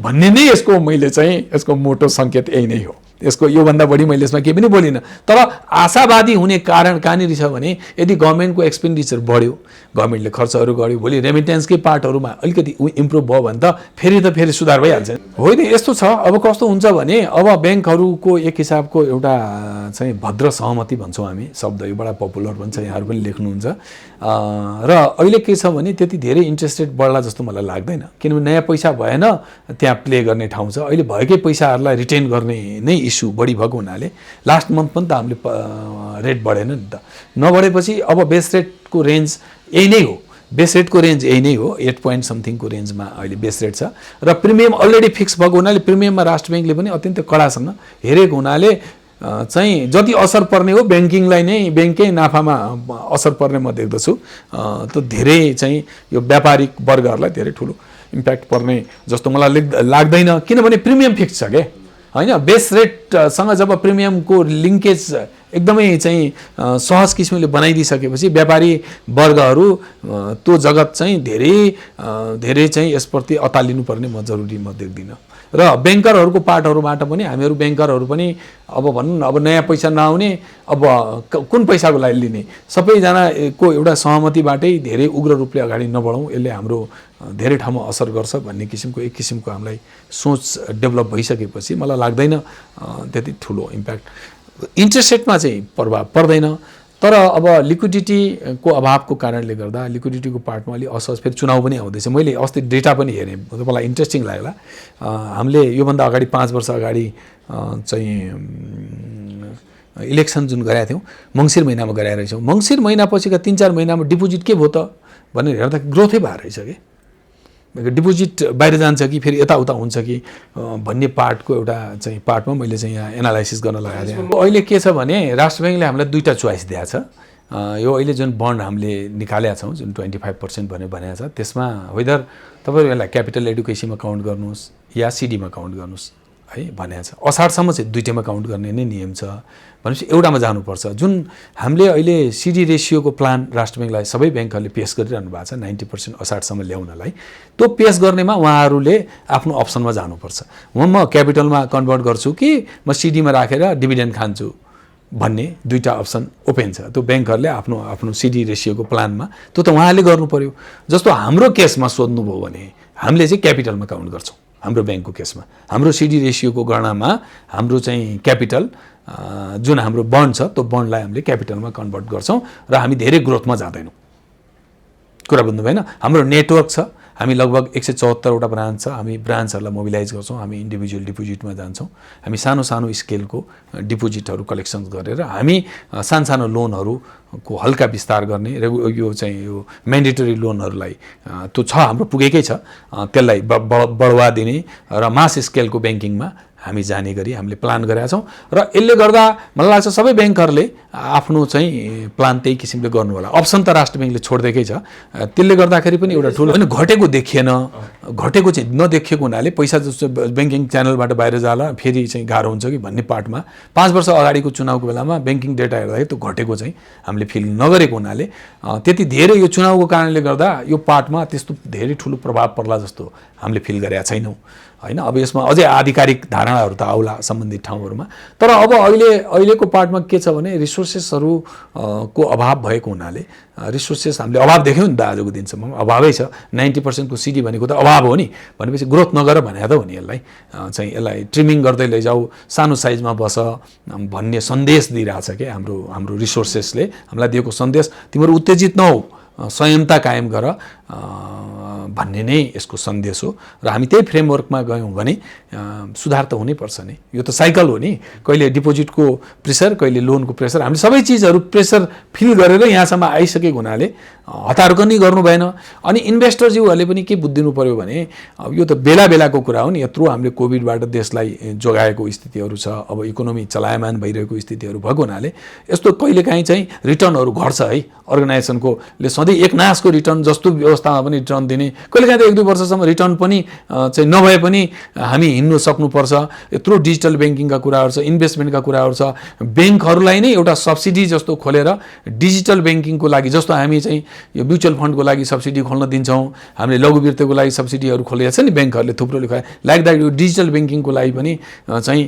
Speaker 1: भन्ने नै यसको मैले चाहिँ यसको मोटो सङ्केत यही नै हो। यसको योभन्दा बढी मैले यसमा केही पनि बोलिनँ। तर आशावादी हुने कारण कहाँनिर छ भने यदि गभर्मेन्टको एक्सपेन्डिचर बढ्यो, गभर्मेन्टले खर्चहरू गर्यो, भोलि रेमिटेन्सकै पार्टहरूमा अलिकति इम्प्रुभ भयो भने त फेरि सुधार भइहाल्छ। होइन, यस्तो छ। अब कस्तो हुन्छ भने अब ब्याङ्कहरूको एक हिसाबको एउटा चाहिँ भद्र सहमति भन्छौँ हामी, शब्द यो बडा पपुलर पनि छ, यहाँहरू पनि लेख्नुहुन्छ। र अहिले के छ भने त्यति धेरै इन्ट्रेस्ट रेट बढ्ला जस्तो मलाई लाग्दैन, किनभने नयाँ पैसा भएन त्यहाँ प्ले गर्ने ठाउँ छ। अहिले भएकै पैसाहरूलाई रिटेन गर्ने नै इस्यु बढी भएको हुनाले लास्ट मन्थ पनि त हामीले रेट बढेन नि त। नबढेपछि अब बेस रेटको रेन्ज यही नै हो, बेस रेटको रेन्ज यही नै हो, 8 पोइन्ट समथिङको रेन्जमा अहिले बेस रेट छ। र प्रिमियम अलरेडी फिक्स भएको हुनाले प्रिमियममा राष्ट्र ब्याङ्कले पनि अत्यन्त कडासँग हेरेको हुनाले चाहिँ जति असर पर्ने हो ब्याङ्किङलाई नै, ब्याङ्कै नाफामा असर पर्ने म देख्दछु। त धेरै चाहिँ यो व्यापारिक वर्गहरूलाई धेरै ठुलो इम्प्याक्ट पर्ने जस्तो मलाई लाग्दैन, किनभने प्रिमियम फिक्स छ क्या होइन। बेस रेटसँग जब प्रिमियमको लिङ्केज एकदमै चाहिँ सहज किसिमले बनाइदिइसकेपछि व्यापारी वर्गहरू त्यो जगत चाहिँ धेरै चाहिँ यसप्रति अतालिनुपर्ने म जरुरी म देख्दिनँ। र ब्याङ्करहरूको पार्टहरूबाट पनि हामीहरू ब्याङ्करहरू पनि अब भनौँ न, अब नयाँ पैसा नआउने, अब कुन पैसाको लागि लिने, सबैजनाको एउटा सहमतिबाटै धेरै उग्र रूपले अगाडि नबढौँ, यसले हाम्रो धेरै ठाउँमा असर गर्छ भन्ने किसिमको एक किसिमको हामीलाई सोच डेभलप भइसकेपछि मलाई लाग्दैन त्यति ठुलो इम्प्याक्ट इन्ट्रेस्ट रेटमा चाहिँ प्रभाव पर्दैन। तर अब लिक्विडिटीको अभावको कारणले गर्दा लिक्विडिटीको पार्टमा अलि असहज, फेरि चुनाव पनि आउँदैछ। मैले अस्ति डेटा पनि हेरेँ, मलाई इन्ट्रेस्टिङ लाग्ला। हामीले योभन्दा अगाडि 5 वर्ष अगाडि चाहिँ इलेक्सन जुन गरेका थियौँ मङ्सिर महिनामा गरेका रहेछौँ। मङ्सिर महिनापछिका 3-4 महिनामा डिपोजिट के भयो त भनेर हेर्दा ग्रोथै भएर रहेछ कि, डिपोजिट बाहिर जान्छ कि फेरि यताउता हुन्छ कि भन्ने पार्टको एउटा चाहिँ पार्टमा मैले चाहिँ यहाँ एनालाइसिस गर्न लगाएको थिएँ। अहिले के छ भने राष्ट्र ब्याङ्कले हामीलाई 2टा चोइस दिएको छ। यो अहिले जुन बन्ड हामीले निकालेका छौँ जुन 25% भनेको छ, त्यसमा वेदर तपाईँहरू यसलाई क्यापिटल एडुकेसनमा काउन्ट गर्नुहोस् या सिडीमा काउन्ट गर्नुहोस् है भनेको छ। असारसम्म चाहिँ 2टैमा काउन्ट गर्ने नै नियम छ। भनेपछि एउटामा जानुपर्छ। जुन हामीले अहिले सिडी रेसियोको प्लान राष्ट्र ब्याङ्कलाई सबै ब्याङ्कहरूले पेस गरिरहनु भएको छ 90% असारसम्म ल्याउनलाई, त्यो पेस गर्नेमा उहाँहरूले आफ्नो अप्सनमा जानुपर्छ। म क्यापिटलमा कन्भर्ट गर्छु कि म सिडीमा राखेर डिभिडेन्ड खान्छु भन्ने 2टा अप्सन ओपन छ। त्यो ब्याङ्कहरूले आफ्नो सिडी रेसियोको प्लानमा त्यो त उहाँले गर्नु पर्यो। जस्तो हाम्रो केसमा सोध्नुभयो भने हामीले चाहिँ क्यापिटलमा काउन्ट गर्छौँ। हाम्रो ब्याङ्कको केसमा हाम्रो सिडी रेसियोको गणनामा हाम्रो चाहिँ क्यापिटल जुन हाम्रो बन्ड छ त्यो बन्डलाई हामीले क्यापिटलमा कन्भर्ट गर्छौँ र हामी धेरै ग्रोथमा जाँदैनौँ। कुरा बुझ्नु भएन? हाम्रो नेटवर्क छ, हामी लगभग 174वटा ब्रान्च छ, हामी ब्रान्चहरूलाई मोबिलाइज गर्छौँ, हामी इन्डिभिजुअल डिपोजिटमा जान्छौँ, हामी सानो सानो स्केलको डिपोजिटहरू कलेक्सन गरेर हामी सानो लोनहरूको हल्का विस्तार गर्ने र यो चाहिँ यो म्यान्डेटरी लोनहरूलाई त्यो छ हाम्रो पुगेकै छ, त्यसलाई बढावा दिने र मास स्केलको ब्याङ्किङमा हामी जाने गरी हामीले प्लान गरेका छौँ र यसले गर्दा मलाई लाग्छ सबै ब्याङ्कहरूले आफ्नो चाहिँ प्लान त्यही किसिमले गर्नु होला। अप्सन त राष्ट्र ब्याङ्कले छोड्दैकै छ, त्यसले गर्दाखेरि पनि एउटा ठुलो होइन घटेको देखिएन, घटेको चाहिँ नदेखिएको हुनाले पैसा जस्तो ब्याङ्किङ च्यानलबाट बाहिर जाला फेरि चाहिँ गाह्रो हुन्छ कि भन्ने पार्टमा 5 वर्ष अगाडिको चुनावको बेलामा ब्याङ्किङ डेटा हेर्दाखेरि त्यो घटेको चाहिँ हामीले फिल नगरेको हुनाले त्यति धेरै यो चुनावको कारणले गर्दा यो पार्टमा त्यस्तो धेरै ठुलो प्रभाव पर्ला जस्तो हामीले फिल गरेका छैनौँ होइन। अब यसमा अझै आधिकारिक धारणाहरू त आउला सम्बन्धित ठाउँहरूमा, तर अब अहिलेको पार्टमा के छ भने रिसोर्सेसहरू को अभाव भएको हुनाले रिसोर्सेस हामीले अभाव देख्यौँ नि त आजको दिनसम्म अभावै छ। 90% को सिडी भनेको त अभाव हो नि, भनेपछि ग्रोथ नगर भने त हो नि, यसलाई ट्रिमिङ गर्दै लैजाऊ, सानो साइजमा बस भन्ने सन्देश दिइरहेछ क्या हाम्रो रिसोर्सेसले हामीलाई दिएको सन्देश, तिमीहरू उत्तेजित नहौ, संयमता कायम गर भन्ने नै यसको सन्देश हो र हामी त्यही फ्रेमवर्कमा गयौँ भने सुधार त हुनैपर्छ नि। यो त साइकल हो नि, कहिले डिपोजिटको प्रेसर, कहिले लोनको प्रेसर, हामीले सबै चिजहरू प्रेसर फिल गरेर यहाँसम्म आइसकेको हुनाले हतारकनी गर्नु भएन। अनि इन्भेस्टरज्यूहरूले पनि के बुझिदिनु पर्यो भने यो त बेला बेलाको कुरा हो नि, यत्रो हामीले कोभिडबाट देशलाई जोगाएको स्थितिहरू छ, अब इकोनोमी चलायमान भइरहेको स्थितिहरू भएको हुनाले यस्तो कहिलेकाहीँ चाहिँ रिटर्नहरू घट्छ है। अर्गनाइजेसनकोले सधैँ एकनासको रिटर्न जस्तो व्यवस्थामा पनि रिटर्न दिने, कहिलेकाहीँ त 1-2 वर्षसम्म रिटर्न पनि चाहिँ नभए पनि हामी हिँड्नु सक्नुपर्छ। यत्रो डिजिटल ब्याङ्किङका कुराहरू छ, इन्भेस्टमेन्टका कुराहरू छ, ब्याङ्कहरूलाई नै एउटा सब्सिडी जस्तो खोलेर डिजिटल ब्याङ्किङको लागि, जस्तो हामी चाहिँ यो म्युचुअल फन्डको लागि सब्सिडी खोल्न दिन्छौँ, हामीले लघु वित्तको लागि सब्सिडीहरू खोलेको छ नि ब्याङ्कहरूले थुप्रोले खोले, लाइक द्याट यो डिजिटल ब्याङ्किङको लागि पनि चाहिँ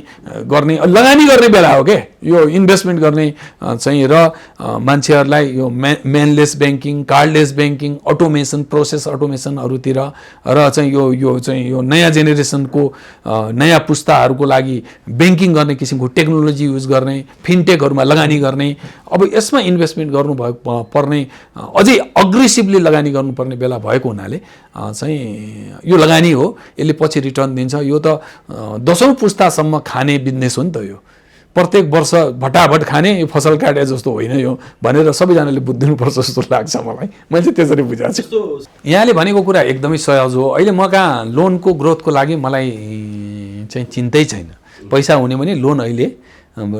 Speaker 1: गर्ने लगानी गर्ने बेला हो के यो इन्भेस्टमेन्ट गर्ने चाहिँ र मान्छेहरूलाई यो manless banking, cardless banking, automation, process अटोमेसनहरूतिर र चाहिँ यो नयाँ जेनेरेसनको नयाँ पुस्ताहरूको लागि ब्याङ्किङ गर्ने किसिमको टेक्नोलोजी युज गर्ने, फिनटेकहरूमा लगानी गर्ने, अब यसमा इन्भेस्टमेन्ट गर्नु पर्ने, अझै अग्रेसिभली लगानी गर्नुपर्ने बेला भएको हुनाले चाहिँ यो लगानी हो, यसले पछि रिटर्न दिन्छ। यो त 10औं पुस्तासम्म खाने बिजनेस हो नि त, यो प्रत्येक वर्ष भटाभट खाने फसल काटे जस्तो होइन यो भनेर सबैजनाले बुझ्दिनुपर्छ जस्तो लाग्छ मलाई। मैले चाहिँ त्यसरी बुझाएको छु। यहाँले भनेको कुरा एकदमै सहज हो। अहिले म कहाँ लोनको ग्रोथको लागि मलाई चाहिँ चिन्तै छैन। पैसा हुने भने लोन अहिले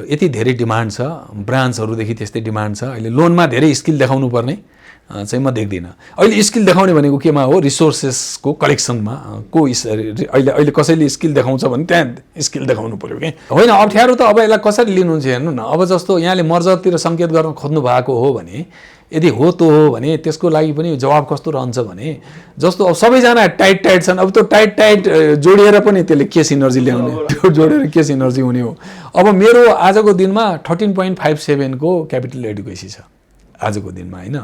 Speaker 1: यति धेरै डिमान्ड छ, ब्रान्चहरूदेखि त्यस्तै डिमान्ड छ। अहिले लोनमा धेरै स्किल देखाउनु पर्ने चाहिँ म देख्दिनँ। अहिले स्किल देखाउने भनेको केमा हो? रिसोर्सेसको कलेक्सनमा अहिले कसैले स्किल देखाउँछ भने त्यहाँ स्किल देखाउनु पर्यो कि होइन। अप्ठ्यारो त अब यसलाई कसरी लिनुहुन्छ हेर्नु न। अब जस्तो यहाँले मर्जरतिर सङ्केत गर्न खोज्नु भएको हो भने, यदि हो त हो भने त्यसको लागि पनि जवाब कस्तो रहन्छ भने, जस्तो अब सबैजना टाइट छन्, अब त्यो टाइट जोडिएर पनि त्यसले के सिनर्जी ल्याउने, त्यो जोडेर के सिनर्जी हुने हो। अब मेरो आजको दिनमा 13.57 को क्यापिटल एडिक्वेसी छ आजको दिनमा होइन।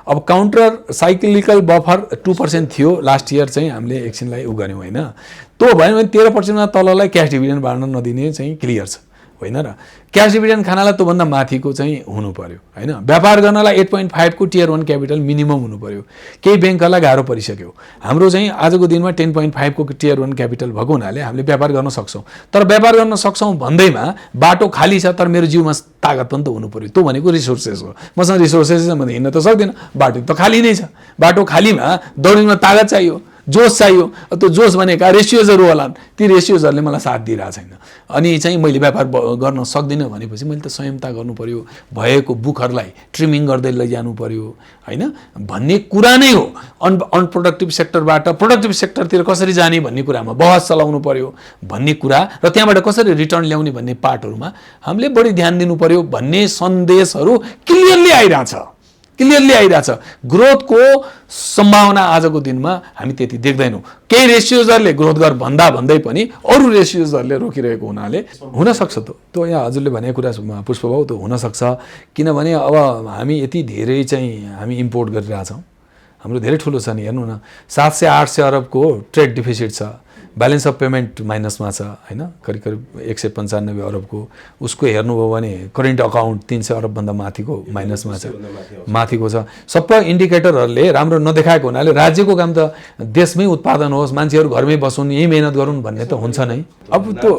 Speaker 1: अब काउन्टर साइक्लिकल बफर 2% थियो लास्ट इयर चाहिँ हामीले एकछिनलाई उ गऱ्यौँ होइन। त्यो भयो भने 13%मा तललाई क्यास डिभिडेन्ड बाँड्न नदिने चाहिँ क्लियर छ होइन र। क्यास डिभिडेन्ड खानालाई त्योभन्दा माथिको चाहिँ हुनु पर्यो होइन। व्यापार गर्नलाई 8.5 को Tier 1 क्यापिटल मिनिमम हुनु पर्यो। केही ब्याङ्कहरूलाई गाह्रो परिसक्यो। हाम्रो चाहिँ आजको दिनमा 10.5 को Tier 1 क्यापिटल भएको हुनाले हामीले व्यापार गर्न सक्छौँ। तर व्यापार गर्न सक्छौँ भन्दैमा बाटो खाली छ, तर मेरो जिउमा तागत पनि त हुनु पर्यो। त्यो भनेको रिसोर्सेस हो। मसँग रिसोर्सेस छ भने हिँड्न त सक्दिनँ, बाटो त खाली नै छ। बाटो खालीमा दौडिनमा तागत चाहियो, जोस चाहियो। त्यो जोस भनेका रेसियोजहरू होलान्, ती रेसियोजहरूले मलाई साथ दिइरहेको छैन। अनि चाहिँ मैले व्यापार गर्न सक्दिनँ भनेपछि मैले त संयमता गर्नु पर्यो, भएको बुकहरूलाई ट्रिमिङ गर्दै लैजानु पर्यो होइन भन्ने कुरा नै हो। अनप्रोडक्टिभ सेक्टरबाट प्रोडक्टिभ सेक्टरतिर कसरी जाने भन्ने कुरामा बहस चलाउनु पर्यो भन्ने कुरा र त्यहाँबाट कसरी रिटर्न ल्याउने भन्ने पार्टहरूमा हामीले बढी ध्यान दिनु पर्यो भन्ने सन्देशहरू क्लियरली आइरहेछ। ग्रोथको सम्भावना आजको दिनमा हामी त्यति देख्दैनौँ। केही रेसियोजहरूले ग्रोथ गर भन्दै पनि अरू रेसियोजहरूले रोकिरहेको हुनाले हुनसक्छ त्यो यहाँ हजुरले भनेको कुरा पुष्पबाबु त्यो हुनसक्छ। किनभने अब हामी यति धेरै चाहिँ हामी इम्पोर्ट गरिरहेछौँ। हाम्रो धेरै ठुलो छ नि, हेर्नु न 700-800 अरबको ट्रेड डिफिसिट छ। ब्यालेन्स अफ पेमेन्ट माइनसमा छ हैन, करिब करिब 195 अरबको। उसको हेर्नुभयो भने करेन्ट अकाउन्ट 300 अरबभन्दा माथिको माइनसमा छ, माथिको छ। सबै इन्डिकेटरहरूले राम्रो नदेखाएको हुनाले राज्यको काम त देशमै उत्पादन होस्, मान्छेहरू घरमै बसुन्, यही मेहनत गरून् भन्ने त हुन्छ नै। अब त्यो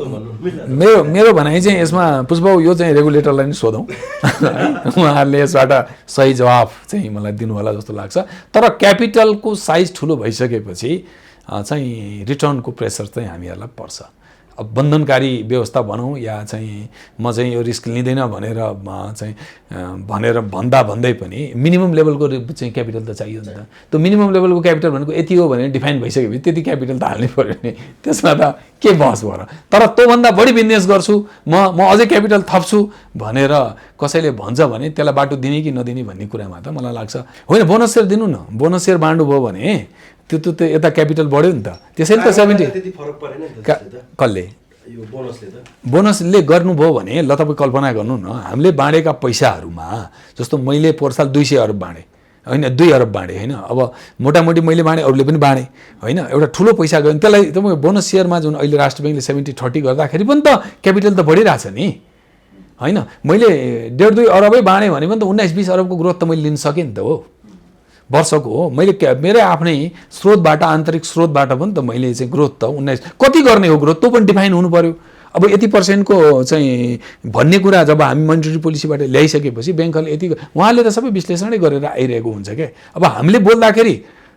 Speaker 1: मेरो भनाइ चाहिँ यसमा पुष्पबाबु यो चाहिँ रेगुलेटरलाई नै सोधौँ उहाँहरूले यसबाट सही जवाफ चाहिँ मलाई दिनु होला जस्तो लाग्छ। तर क्यापिटलको साइज ठुलो भइसकेपछि चाहिँ रिटर्नको प्रेसर चाहिँ हामीहरूलाई पर्छ। अब बन्धनकारी व्यवस्था भनौँ या चाहिँ म चाहिँ यो रिस्क लिँदैन भनेर चाहिँ भनेर भन्दै पनि मिनिमम लेभलको चाहिँ क्यापिटल त चाहियो नि त। त्यो मिनिमम लेभलको क्यापिटल भनेको यति हो भने डिफाइन भइसकेपछि त्यति क्यापिटल त हाल्नै पऱ्यो नि, त्यसमा त के बहस भयो र। तर त्योभन्दा बढी बिजनेस गर्छु म अझै क्यापिटल थप्छु भनेर कसैले भन्छ भने त्यसलाई बाटो दिने कि नदिने भन्ने कुरामा त मलाई लाग्छ होइन, बोनस सेयर दिनु न, बोनस सेयर बाँड्नु भयो भने त्यो यता क्यापिटल बढ्यो नि त। त्यसैले त 70 कसले बोनसले गर्नुभयो भने ल तपाईँ कल्पना गर्नु न, हामीले बाँडेका पैसाहरूमा जस्तो मैले पोहोर साल 200 अरब बाँडेँ होइन, 2 अरब बाँडेँ होइन। अब मोटामोटी मैले बाँडेँ, अरूले पनि बाँडे होइन, एउटा ठुलो पैसा गयो। त्यसलाई तपाईँ बोनस सेयरमा जुन अहिले राष्ट्र ब्याङ्कले 70-30 गर्दाखेरि पनि त क्यापिटल त बढिरहेछ नि होइन। मैले 1.5-2 अरबै बाँडेँ भने पनि त 19-20 अरबको ग्रोथ त मैले लिन सकेँ नि त हो वर्षको हो। मैले मेरै आफ्नै स्रोतबाट, आन्तरिक स्रोतबाट पनि त मैले चाहिँ ग्रोथ त 19 कति गर्ने हो ग्रोथ त्यो पनि डिफाइन हुनु पर्यो। अब यति % चाहिँ भन्ने कुरा जब हामी मोनेटरी पोलिसीबाट ल्याइसकेपछि ब्याङ्कले यति उहाँले त सबै विश्लेषणै गरेर आइरहेको हुन्छ क्या। अब हामीले बोल्दाखेरि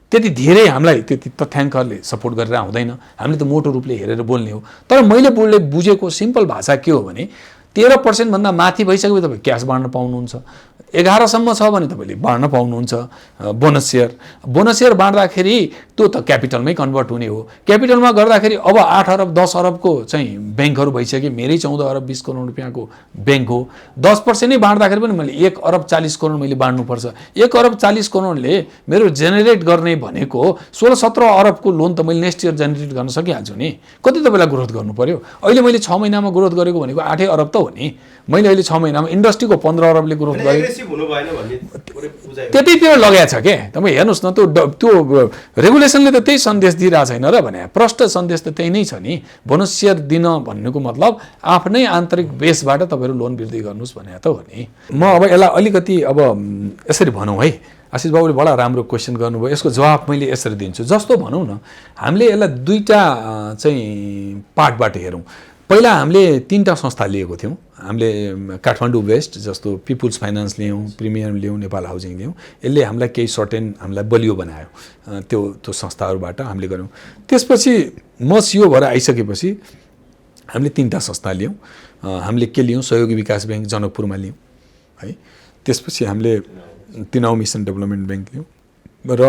Speaker 1: त्यति धेरै हामीलाई त्यति तथ्याङ्कले सपोर्ट गरेर आउँदैन, हामीले त मोटो रूपले हेरेर बोल्ने हो। तर मैले बुझेको सिम्पल भाषा के हो भने 13% भन्दा माथि भइसकेपछि तपाईँ क्यास बाँड्न पाउनुहुन्छ, 11 सम्म छ भने तपाईँले बाँड्न पाउनुहुन्छ बोनस सेयर बाँड्दाखेरि त्यो त क्यापिटलमै कन्भर्ट हुने हो। क्यापिटलमा गर्दाखेरि अब 8 अरब 10 अरबको चाहिँ ब्याङ्कहरू भइसके, मेरै 14 अरब 20 करोड रुपियाँको ब्याङ्क हो। 10% नै बाँड्दाखेरि पनि मैले 1 अरब 40 करोड मैले बाँड्नुपर्छ। 1 अरब 40 करोडले मेरो जेनेरेट गर्ने भनेको 16-17 अरबको लोन त मैले नेक्स्ट इयर जेनेरेट गर्न सकिहाल्छु नि। कति तपाईँलाई ग्रोथ गर्नु पर्यो? अहिले मैले 6 महिनामा ग्रोथ गरेको भनेको 8 अरब त हो नि। मैले अहिले 6 महिनामा इन्डस्ट्रीको 15 अरबले ग्रोथ गरेँ, त्यतितिर लगाएको छ के। तपाईँ हेर्नुहोस् न, त्यो रेगुलेसनले त त्यही सन्देश दिइरहेको छैन र भने प्रष्ट सन्देश त त्यही नै छ नि। बोनस सेयर दिन भन्नुको मतलब आफ्नै आन्तरिक बेसबाट तपाईँहरू लोन वृद्धि गर्नुहोस् भने त हो नि। म अब यसलाई अलिकति अब यसरी भनौँ है, आशिष बाबुले बडा राम्रो क्वेसन गर्नुभयो, यसको जवाब मैले यसरी दिन्छु। जस्तो भनौँ न, हामीले यसलाई दुईटा चाहिँ पार्टबाट हेरौँ। पहिला हामीले 3टा संस्था लिएको थियौँ। हामीले काठमाडौँ वेस्ट जस्तो पिपुल्स फाइनान्स लियौँ, प्रिमियम लियौँ, नेपाल हाउसिङ लियौँ। यसले हामीलाई केही सर्टेन हामीलाई बलियो बनायो, त्यो संस्थाहरूबाट हामीले गऱ्यौँ। त्यसपछि म सिओ भएर आइसकेपछि हामीले 3टा संस्था लियौँ। हामीले के लियौँ? सहयोगी विकास ब्याङ्क जनकपुरमा लियौँ है, त्यसपछि हामीले तिनाउ मिसन डेभलपमेन्ट ब्याङ्क लियौँ र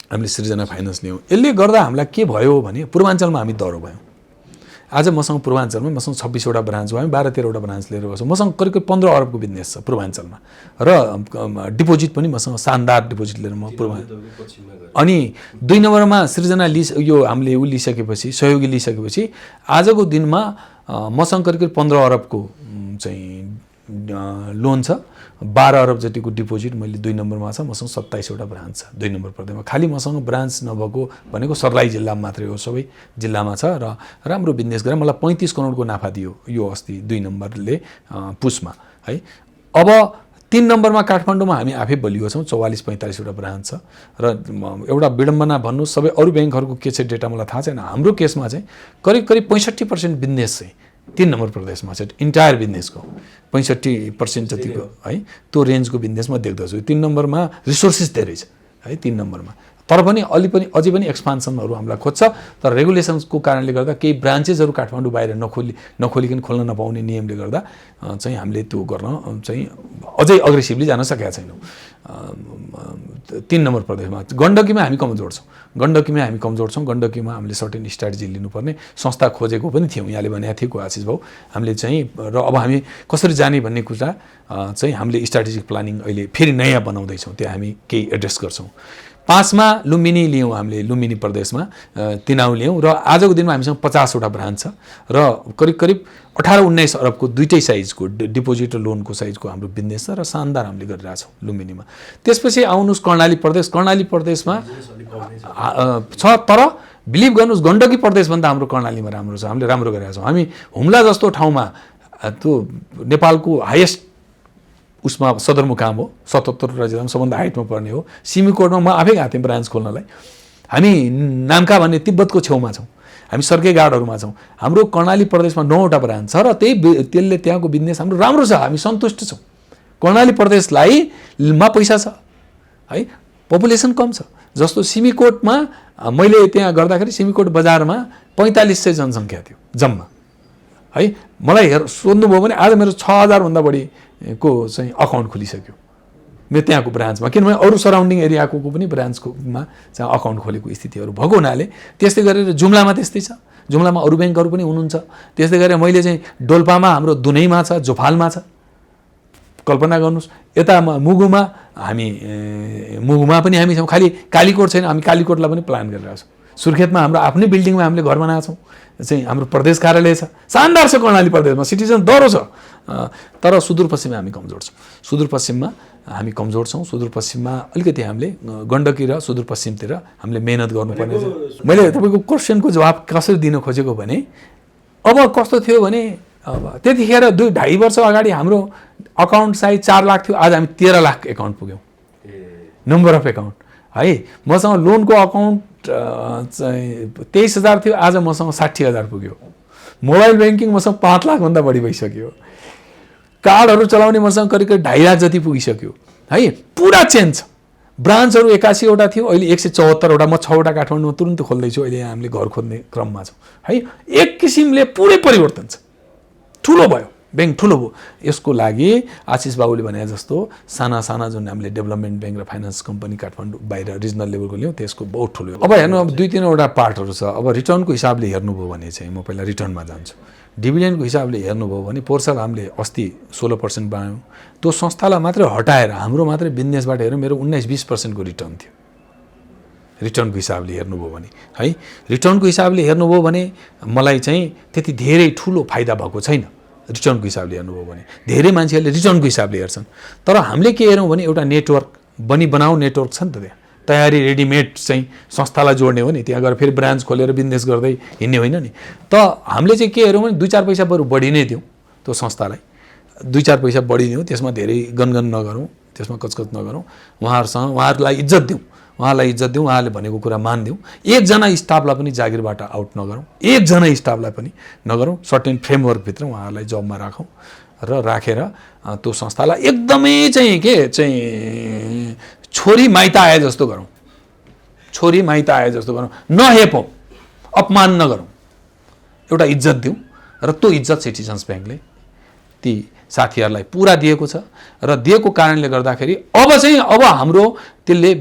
Speaker 1: हामीले सृजना फाइनान्स लियौँ। यसले गर्दा हामीलाई के भयो भने पूर्वाञ्चलमा हामी दह्रो भयौँ। आज मसँग पूर्वाञ्चलमा 26 वटा ब्रान्च भयो, हामी 12-13 वटा ब्रान्च लिएर बस्छौँ। मसँग करिब 15 अरबको बिजनेस छ पूर्वाञ्चलमा र डिपोजिट पनि मसँग शानदार डिपोजिट लिएर म अनि 2 नम्बरमा सृजना यो हामीले लिइसकेपछि, सहयोगी लिइसकेपछि आजको दिनमा मसँग करिब 15 अरबको चाहिँ लोन छ, 12 अरब जतिको डिपोजिट मैले 2 नम्बरमा छ। मसँग 27 वटा ब्रान्च छ 2 नम्बर प्रदेशमा। खालि मसँग ब्रान्च नभएको भनेको सर्लाही जिल्लामा मात्रै हो, सबै जिल्लामा छ र राम्रो बिजनेस गरेर मलाई 35 करोडको नाफा दियो यो अस्ति 2 नम्बरले पुसमा है। अब 3 नम्बरमा काठमाडौँमा हामी आफै बलियो छौँ, 44-45 वटा ब्रान्च छ र एउटा विडम्बना भन्नु सबै अरू ब्याङ्कहरूको के छ डेटा मलाई थाहा छैन। हाम्रो केसमा चाहिँ करिब 65% बिजनेस चाहिँ 3 नम्बर प्रदेशमा छ, इन्टायर बिजनेसको 65% जतिको है त्यो रेन्जको बिजनेस म देख्दछु। 3 नम्बरमा रिसोर्सेस धेरै छ है 3 नम्बरमा, तर पनि अझै पनि एक्सपान्सनहरू हामीलाई खोज्छ। तर रेगुलेसन्सको कारणले गर्दा केही ब्रान्चेसहरू काठमाडौँ बाहिर नखोलिकन खोल्न नपाउने नियमले गर्दा चाहिँ हामीले त्यो गर्न चाहिँ अझै अग्रेसिभली जान सकेका छैनौँ। 3 नम्बर प्रदेशमा गण्डकीमा हामी कमजोर छौँ, गण्डकीमा हामीले सर्टेन स्ट्राटेजी लिनुपर्ने संस्था खोजेको पनि थियौँ, यहाँले भनेको थियो आशिष भाउ हामीले चाहिँ। र अब हामी कसरी जाने भन्ने कुरा चाहिँ हामीले स्ट्राटेजिक प्लानिङ अहिले फेरि नयाँ बनाउँदैछौँ, त्यहाँ हामी केही एड्रेस गर्छौँ। 5 मा लुम्बिनी लियौँ हामीले, लुम्बिनी प्रदेशमा तिनाउ लियौँ र आजको दिनमा हामीसँग 50 वटा ब्रान्च छ र करिब करिब 18-19 अरबको दुईटै साइजको डिपोजिट र लोनको साइजको हाम्रो बिजनेस छ र शानदार हामीले गरिरहेछौँ लुम्बिनीमा। त्यसपछि आउनुहोस् कर्णाली प्रदेशमा छ, तर बिलिभ गर्नुहोस् गण्डकी प्रदेशभन्दा हाम्रो कर्णालीमा राम्रो छ, हामीले राम्रो गरेका छौँ। हामी हुम्ला जस्तो ठाउँमा त्यो नेपालको हाइएस्ट उसमा सदरमुकाम हो, 77वटा जिल्लामा सबभन्दा हाइटमा पर्ने हो। सिमीकोटमा म आफै गएको थिएँ ब्रान्च खोल्नलाई। हामी नाम्का भन्ने तिब्बतको छेउमा छौँ, हामी सर्के गाडहरूमा छौँ। हाम्रो कर्णाली प्रदेशमा 9वटा ब्रान्च छ र त्यसले त्यहाँको बिजनेस हाम्रो राम्रो छ, हामी सन्तुष्ट छौँ। कर्णाली प्रदेशलाई मा पैसा छ है, पपुलेसन कम छ। जस्तो सिमीकोटमा मैले त्यहाँ गर्दाखेरि सिमीकोट बजारमा 4500 जनसङ्ख्या थियो जम्मा है। मलाई सोध्नुभयो भने आज मेरो 6000 भन्दा बढीको चाहिँ अकाउन्ट खुलिसक्यो मेरो त्यहाँको ब्रान्चमा, किनभने अरू सराउन्डिङ एरियाको पनि ब्रान्चकोमा चाहिँ अकाउन्ट खोलेको स्थितिहरू भएको हुनाले। त्यस्तै गरेर जुम्लामा त्यस्तै छ, जुम्लामा अरू ब्याङ्कहरू पनि हुनुहुन्छ। त्यस्तै गरेर मैले चाहिँ डोल्पामा हाम्रो दुनैमा छ, जोफालमा छ, कल्पना गर्नुहोस्। यता मुगुमा मुगुमा पनि हामी छौँ, खालि कालीकोट छैन, हामी कालीकोटलाई पनि प्लान गरिरहेको छौँ। सुर्खेतमा हाम्रो आफ्नै बिल्डिङमा हामीले घर बनाएको छौँ, चाहिँ हाम्रो प्रदेश कार्यालय छ, शानदार छ कर्णाली प्रदेशमा, सिटिजन दह्रो छ। तर सुदूरपश्चिममा हामी कमजोर छौँ, सुदूरपश्चिममा हामी कमजोर छौँ। सुदूरपश्चिममा अलिकति हामीले गण्डकी र सुदूरपश्चिमतिर हामीले मेहनत गर्नुपर्ने छ। मैले तपाईँको क्वेसनको जवाब कसरी दिन खोजेको भने, अब कस्तो थियो भने अब त्यतिखेर 2-2.5 वर्ष अगाडि हाम्रो अकाउन्ट साइज 4 लाख थियो, आज हामी 13 लाख एकाउन्ट पुग्यौँ, नम्बर अफ एकाउन्ट है। मसँग लोनको अकाउन्ट चाहिँ 23,000 थियो, आज मसँग 60,000 पुग्यो। मोबाइल ब्याङ्किङ मसँग 5 लाखभन्दा बढी भइसक्यो। कार्डहरू चलाउने मसँग करिब करिब 2.5 लाख जति पुगिसक्यो है। पुरा चेन्ज छ। ब्रान्चहरू 81वटा थियो, अहिले 174वटा। म 6वटा काठमाडौँमा तुरुन्तै खोल्दैछु, अहिले हामीले घर खोज्ने क्रममा छौँ है। एक किसिमले पुरै परिवर्तन छ, ठुलो भयो ब्याङ्क, ठुलो भयो। यसको लागि आशिष बाबुले भने जस्तो साना जुन हामीले डेभलपमेन्ट ब्याङ्क र फाइनेन्स कम्पनी काठमाडौँ बाहिर रिजनल लेभलको ल्याउँ, त्यसको बहुत ठुलो। अब हेर्नु, अब 2-3वटा पार्टहरू छ। अब रिटर्नको हिसाबले हेर्नुभयो भने चाहिँ म पहिला रिटर्नमा जान्छु। डिभिडेन्डको हिसाबले हेर्नुभयो भने पोर्सल हामीले अस्ति 16% बनायौँ, त्यो संस्थालाई मात्रै हटाएर हाम्रो मात्रै बिजनेसबाट हेर्नु मेरो 19-20%को रिटर्न थियो। रिटर्नको हिसाबले हेर्नुभयो भने है, रिटर्नको हिसाबले हेर्नुभयो भने मलाई चाहिँ त्यति धेरै ठुलो फाइदा भएको छैन। रिटर्नको हिसाबले हेर्नुभयो भने धेरै मान्छेहरूले रिटर्नको हिसाबले हेर्छन्, तर हामीले के हेरौँ भने एउटा नेटवर्क बनाऊ नेटवर्क छ नि त, त्यहाँ तयारी रेडिमेड चाहिँ संस्थालाई जोड्ने हो नि, त्यहाँ गएर फेरि ब्रान्च खोलेर बिजनेस गर्दै हिँड्ने होइन नि। त हामीले चाहिँ के हेरौँ भने 2-4 पैसा बरु बढी नै दिउँ त्यो संस्थालाई, 2-4 पैसा बढी दिउँ, त्यसमा धेरै गनगन नगरौँ, त्यसमा कचकच नगरौँ, उहाँहरूलाई इज्जत दिउँ, उहाँहरूले भनेको कुरा मानिदिउँ। एकजना स्टाफलाई पनि जागिरबाट आउट नगरौँ, एकजना स्टाफलाई पनि नगरौँ, सर्टेन फ्रेमवर्कभित्र उहाँहरूलाई जबमा राखौँ र राखेर त्यो संस्थालाई एकदमै चाहिँ छोरी माइत आए जस्तो गरौँ, नहेपौँ, अपमान नगरौँ, एउटा इज्जत दिउँ। र त्यो इज्जत सिटिजन्स ब्याङ्कले ती साथीहरूलाई पुरा दिएको छ र दिएको कारणले गर्दाखेरि अब हाम्रो त्यसले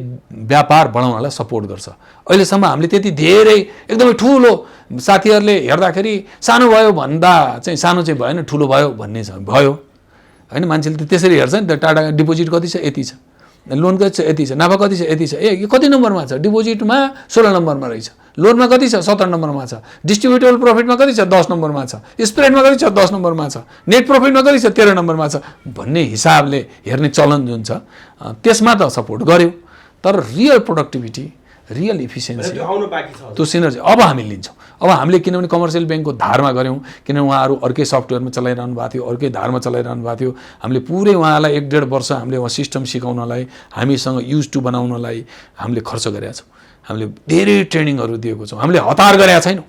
Speaker 1: व्यापार बढाउनलाई सपोर्ट गर्छ। अहिलेसम्म हामीले त्यति धेरै एकदमै ठुलो साथीहरूले हेर्दाखेरि सानो भयो भन्दा चाहिँ सानो चाहिँ भएन, ठुलो भयो भन्ने छ, भयो होइन। मान्छेले त त्यसरी हेर्छ नि त, टाटा डिपोजिट कति छ, यति छ, लोन कति छ, यति छ, नाफा कति छ, यति छ, यो कति नम्बरमा छ, डिपोजिटमा 16 नम्बरमा रहेछ, लोनमा कति छ, 17 नम्बरमा छ, डिस्ट्रिब्युटेबल प्रफिटमा कति छ, 10 नम्बरमा छ, स्प्रेडमा कति छ, 10 नम्बरमा छ, नेट प्रफिटमा कति छ, 13 नम्बरमा छ भन्ने हिसाबले हेर्ने चलन जुन छ त्यसमा त सपोर्ट गर्यो। तर रियल प्रोडक्टिभिटी, रियल इफिसियन्सी, त्यो सिनर्जी अब हामी लिन्छौँ। अब हामीले किनभने कमर्सियल ब्याङ्कको धारमा गऱ्यौँ, किनभने उहाँहरू अर्कै सफ्टवेयरमा चलाइरहनु भएको थियो, अर्कै धारमा चलाइरहनु भएको थियो। हामीले पुरै उहाँलाई 1-1.5 वर्ष हामीले उहाँ सिस्टम सिकाउनलाई, हामीसँग युज टु बनाउनलाई हामीले खर्च गरेका छौँ। हामीले धेरै ट्रेनिङहरू दिएको छौँ, हामीले हतार गरेका छैनौँ,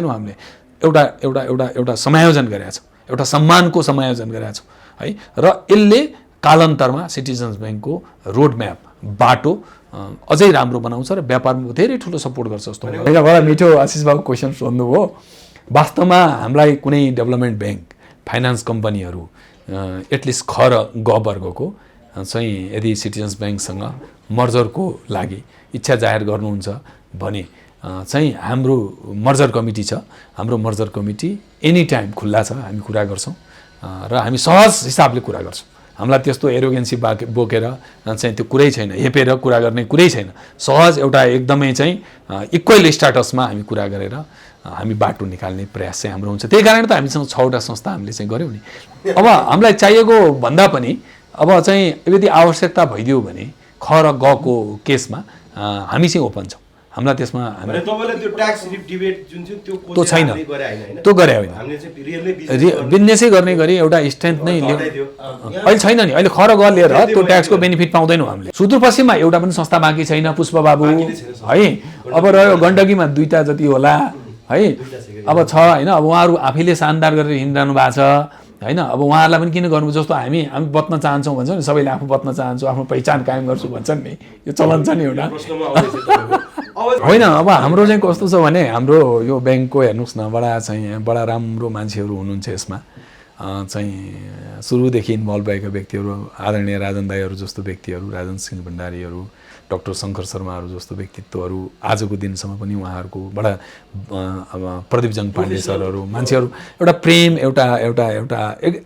Speaker 1: हामीले एउटा समायोजन गरेका छौँ, एउटा सम्मानको समायोजन गरेका छौँ है। र यसले कालान्तरमा सिटिजन्स ब्याङ्कको रोडम्याप, बाटो अझै राम्रो बनाउँछ र व्यापारमा धेरै ठुलो सपोर्ट गर्छ जस्तो। बडा मिठो आशिष बाबु क्वेसन सोध्नुभयो। वास्तवमा हामीलाई कुनै डेभलपमेन्ट ब्याङ्क, फाइनेन्स कम्पनीहरू एटलिस्ट ख र ग वर्गको चाहिँ यदि सिटिजन्स ब्याङ्कसँग मर्जरको लागि इच्छा जाहेर गर्नुहुन्छ भने चाहिँ हाम्रो मर्जर कमिटी छ। हाम्रो मर्जर कमिटी एनी टाइम खुल्ला छ, हामी कुरा गर्छौँ र हामी सहज हिसाबले कुरा गर्छौँ। हामीलाई त्यस्तो एरोगेन्सी बोकेर चाहिँ त्यो कुरै छैन, हेपेर कुरा गर्ने कुरै छैन। सहज एउटा एकदमै चाहिँ इक्वल स्ट्याटसमा हामी कुरा गरेर हामी बाटो निकाल्ने प्रयास चाहिँ हाम्रो हुन्छ। त्यही कारण त हामीसँग 6वटा संस्था हामीले चाहिँ गऱ्यौँ नि। अब हामीलाई चाहिएको भन्दा पनि अब चाहिँ यदि आवश्यकता भइदियो भने ख र ग को केसमा हामी चाहिँ ओपन छौँ। हामीलाई त्यसमा
Speaker 2: तपाईले त्यो ट्याक्स डिबेट जुन थियो
Speaker 1: त्यो छैन, त्यो गरे होइन। बिजनेसै गर्ने गरी एउटा स्ट्रेन्थ नै लियो अहिले छैन नि। अहिले ख र ग लिएर त्यो ट्याक्सको बेनिफिट पाउँदैनौँ हामीले। सुदूरपश्चिममा एउटा पनि संस्था बाँकी छैन पुष्प बाबु है। अब रह्यो गण्डकीमा 2टा जति होला है, अब छ होइन। अब उहाँहरू आफैले शानदार गरेर हिँडिरहनु भएको छ होइन। अब उहाँहरूलाई पनि किन गर्नु, जस्तो हामी बच्न चाहन्छौँ भन्छौँ नि, सबैले आफू बच्न चाहन्छु, आफ्नो पहिचान कायम गर्छु भन्छन् नि, यो चलन छ नि एउटा होइन। अब हाम्रो चाहिँ कस्तो छ भने हाम्रो यो ब्याङ्कको हेर्नुहोस् न, बडा राम्रो मान्छेहरू हुनुहुन्छ यसमा चाहिँ सुरुदेखि इन्भल्भ भएका व्यक्तिहरू, आदरणीय राजन दाईहरू जस्तो व्यक्तिहरू, राजन सिंह भण्डारीहरू, डाक्टर शङ्कर शर्माहरू जस्तो व्यक्तित्वहरू आजको दिनसम्म पनि उहाँहरूको बडा अब प्रदीप जङ पाण्डे सरहरू मान्छेहरू एउटा प्रेम एउटा एउटा एउटा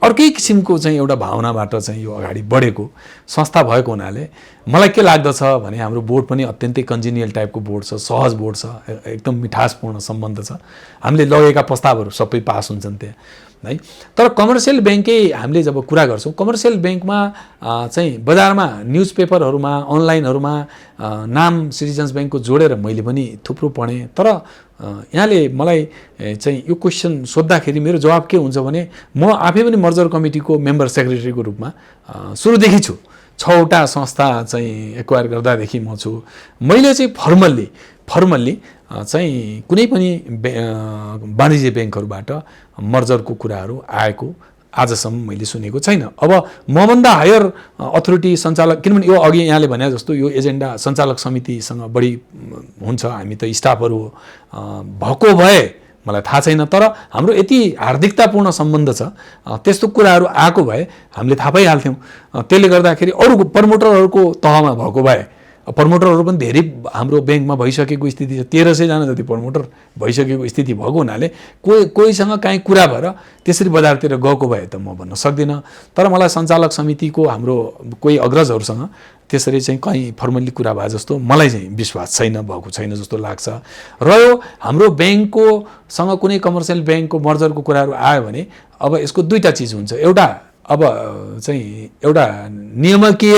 Speaker 1: अर्कै किसिमको चाहिँ एउटा भावनाबाट चाहिँ यो अगाडि बढेको संस्था भएको हुनाले मलाई के लाग्दछ भने हाम्रो बोर्ड पनि अत्यन्तै कन्जिनियल टाइपको बोर्ड छ, सहज बोर्ड छ, एकदम मिठासपूर्ण सम्बन्ध छ। हामीले लगेका प्रस्तावहरू सबै पास हुन्छन् त्यहाँ है। तर कमर्सियल ब्याङ्कै हामीले जब कुरा गर्छौँ, कमर्सियल ब्याङ्कमा चाहिँ बजारमा न्युज पेपरहरूमा अनलाइनहरूमा नाम सिटिजन्स ब्याङ्कको जोडेर मैले पनि थुप्रो पढेँ। तर यहाँले मलाई चाहिँ यो क्वेसन सोद्धाखेरि मेरो जवाब के हुन्छ भने म आफै पनि मर्जर कमिटीको मेम्बर सेक्रेटरीको रूपमा सुरुदेखि छु। 6वटा संस्था चाहिँ एक्वायर गर्दादेखि म छु। मैले चाहिँ फर्मल्ली चाहिँ कुनै पनि वाणिज्य ब्याङ्कहरूबाट मर्जरको कुराहरू आएको आजसम्म मैले सुनेको छैन। अब मभन्दा हायर अथोरिटी सञ्चालक, किनभने यो अघि यहाँले भने जस्तो यो एजेन्डा सञ्चालक समितिसँग बढी हुन्छ, हामी त स्टाफहरू भएको भए मलाई थाहा छैन। तर हाम्रो यति हार्दिकतापूर्ण सम्बन्ध छ, त्यस्तो कुराहरू आएको भए हामीले थाहा पाइहाल्थ्यौँ। त्यसले गर्दाखेरि अरू प्रमोटरहरूको तहमा भएको भए, प्रमोटरहरू पनि धेरै हाम्रो ब्याङ्कमा भइसकेको स्थिति छ, 1300 जना जति प्रमोटर भइसकेको स्थिति भएको हुनाले कोहीसँग काहीँ कुरा भएर त्यसरी बजारतिर गएको भए त म भन्न सक्दिनँ। तर मलाई सञ्चालक समितिको हाम्रो कोही अग्रजहरूसँग त्यसरी चाहिँ कहीँ फर्मल्ली कुरा भए जस्तो मलाई चाहिँ विश्वास छैन, भएको छैन जस्तो लाग्छ। रह्यो हाम्रो ब्याङ्ककोसँग कुनै कमर्सियल ब्याङ्कको मर्जरको कुराहरू आयो भने अब यसको 2टा चिज हुन्छ। एउटा अब चाहिँ एउटा नियामकीय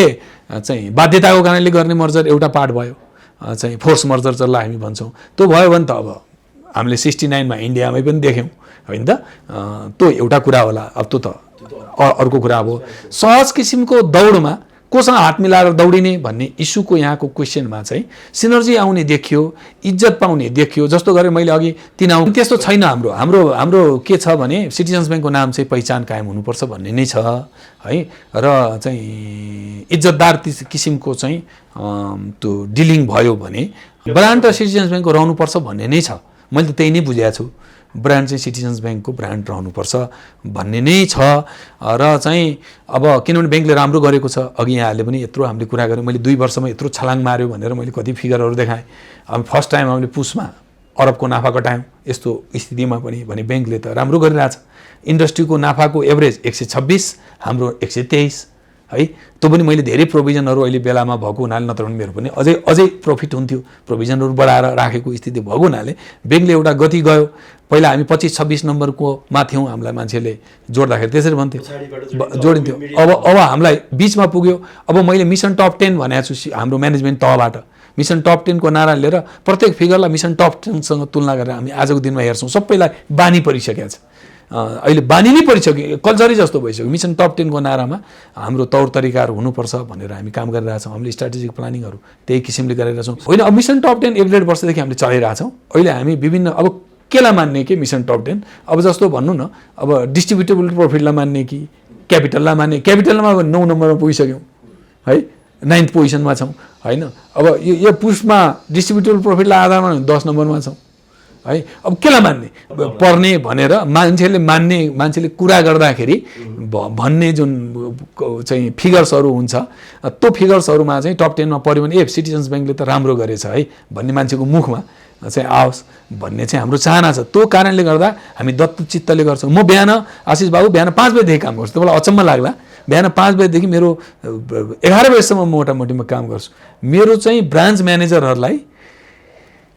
Speaker 1: चाहिँ बाध्यताको कारणले गर्ने मर्जर एउटा पार्ट भयो, चाहिँ फोर्स मर्जर जसलाई हामी भन्छौँ, त्यो भयो भने त अब हामीले 69 इन्डियामै पनि देख्यौँ होइन त, त्यो एउटा कुरा होला। अब त्यो त अर्को कुरा अब सहज किसिमको दौडमा कोसँग हात मिलाएर दौडिने भन्ने इस्युको यहाँको क्वेसनमा चाहिँ सिनर्जी आउने देखियो, इज्जत पाउने देखियो। जस्तो गरेर मैले अघि त्यस्तो छैन। हाम्रो के छ भने सिटिजन्स ब्याङ्कको नाम चाहिँ पहिचान कायम हुनुपर्छ भन्ने नै छ है। र चाहिँ इज्जतदार किसिमको चाहिँ त्यो डिलिङ भयो भने ब्रान्ड र सिटिजन्स ब्याङ्कको रहनुपर्छ भन्ने नै छ। मैले त त्यही नै बुझेको छु, ब्रान्ड चाहिँ सिटिजन्स ब्याङ्कको ब्रान्ड रहनुपर्छ भन्ने नै छ। र चाहिँ अब किनभने ब्याङ्कले राम्रो गरेको छ, अघि यहाँहरूले पनि यत्रो हामीले कुरा गऱ्यौँ, मैले 2 वर्षमा यत्रो छलाङ मार्यो भनेर मैले कति फिगरहरू देखाएँ। अब फर्स्ट टाइम हामीले पुसमा अरबको नाफा कटायौँ, यस्तो स्थितिमा पनि भने ब्याङ्कले त राम्रो गरिरहेछ। इन्डस्ट्रीको नाफाको एभरेज 126, हाम्रो 123 है। त्यो पनि मैले धेरै प्रोभिजनहरू अहिले बेलामा भएको हुनाले, नत्र भने मेरो पनि अझै प्रफिट हुन्थ्यो। प्रोभिजनहरू बढाएर राखेको स्थिति भएको हुनाले ब्याङ्कले एउटा गति गयो। पहिला हामी 25-26 नम्बरकोमा थियौँ, हामीलाई मान्छेले जोड्दाखेरि त्यसरी भन्थ्यो, जोडिन्थ्यो। अब हामीलाई बिचमा पुग्यो। अब मैले मिसन टप 10 भनेको छु हाम्रो म्यानेजमेन्ट तहबाट। मिसन टप 10 को नारा लिएर प्रत्येक फिगरलाई मिसन टप 10 सँग तुलना गरेर हामी आजको दिनमा हेर्छौँ। सबैलाई बानी परिसकेको छ, अहिले बानी नै परिसक्यो, कल्चरै जस्तो भइसक्यो। मिसन टप 10 को नारामा हाम्रो तौर तरिकाहरू हुनुपर्छ भनेर हामी काम गरिरहेछौँ। हामीले स्ट्राटेजिक प्लानिङहरू त्यही किसिमले गरिरहेछौँ। होइन, अब मिसन टप 10 1.5 वर्षदेखि हामीले चलाइरहेछौँ। अहिले हामी विभिन्न अब केलाई मान्ने कि मिसन टप 10, अब जस्तो भन्नु न, अब डिस्ट्रिब्युटेबल प्रफिटलाई मान्ने कि क्यापिटललाई मान्ने। क्यापिटलमा 9 नम्बरमा पुगिसक्यौँ है, 9th पोजिसनमा छौँ होइन। अब यो पुसमा डिस्ट्रिब्युटेबल प्रफिटलाई आधारमा 10 नम्बरमा छौँ है। अब केलाई मान्ने पर्ने भनेर मान्छेले कुरा गर्दाखेरि भन्ने जुन चाहिँ फिगर्सहरू हुन्छ, त्यो फिगर्सहरूमा चाहिँ टप 10 मा पऱ्यो भने सिटिजन्स ब्याङ्कले त राम्रो गरेछ है भन्ने मान्छेको मुखमा चाहिँ आओस् भन्ने चाहिँ हाम्रो चाहना छ। त्यो कारणले गर्दा हामी दत्त चित्तले गर्छौँ। म बिहान आशिष बाबु बिहान 5 बजेदेखि काम गर्छु। तपाईँलाई अचम्म लाग्ला, बिहान 5 बजेदेखि मेरो 11 बजेसम्म मोटामोटी म काम गर्छु। मेरो चाहिँ ब्रान्च म्यानेजरहरूलाई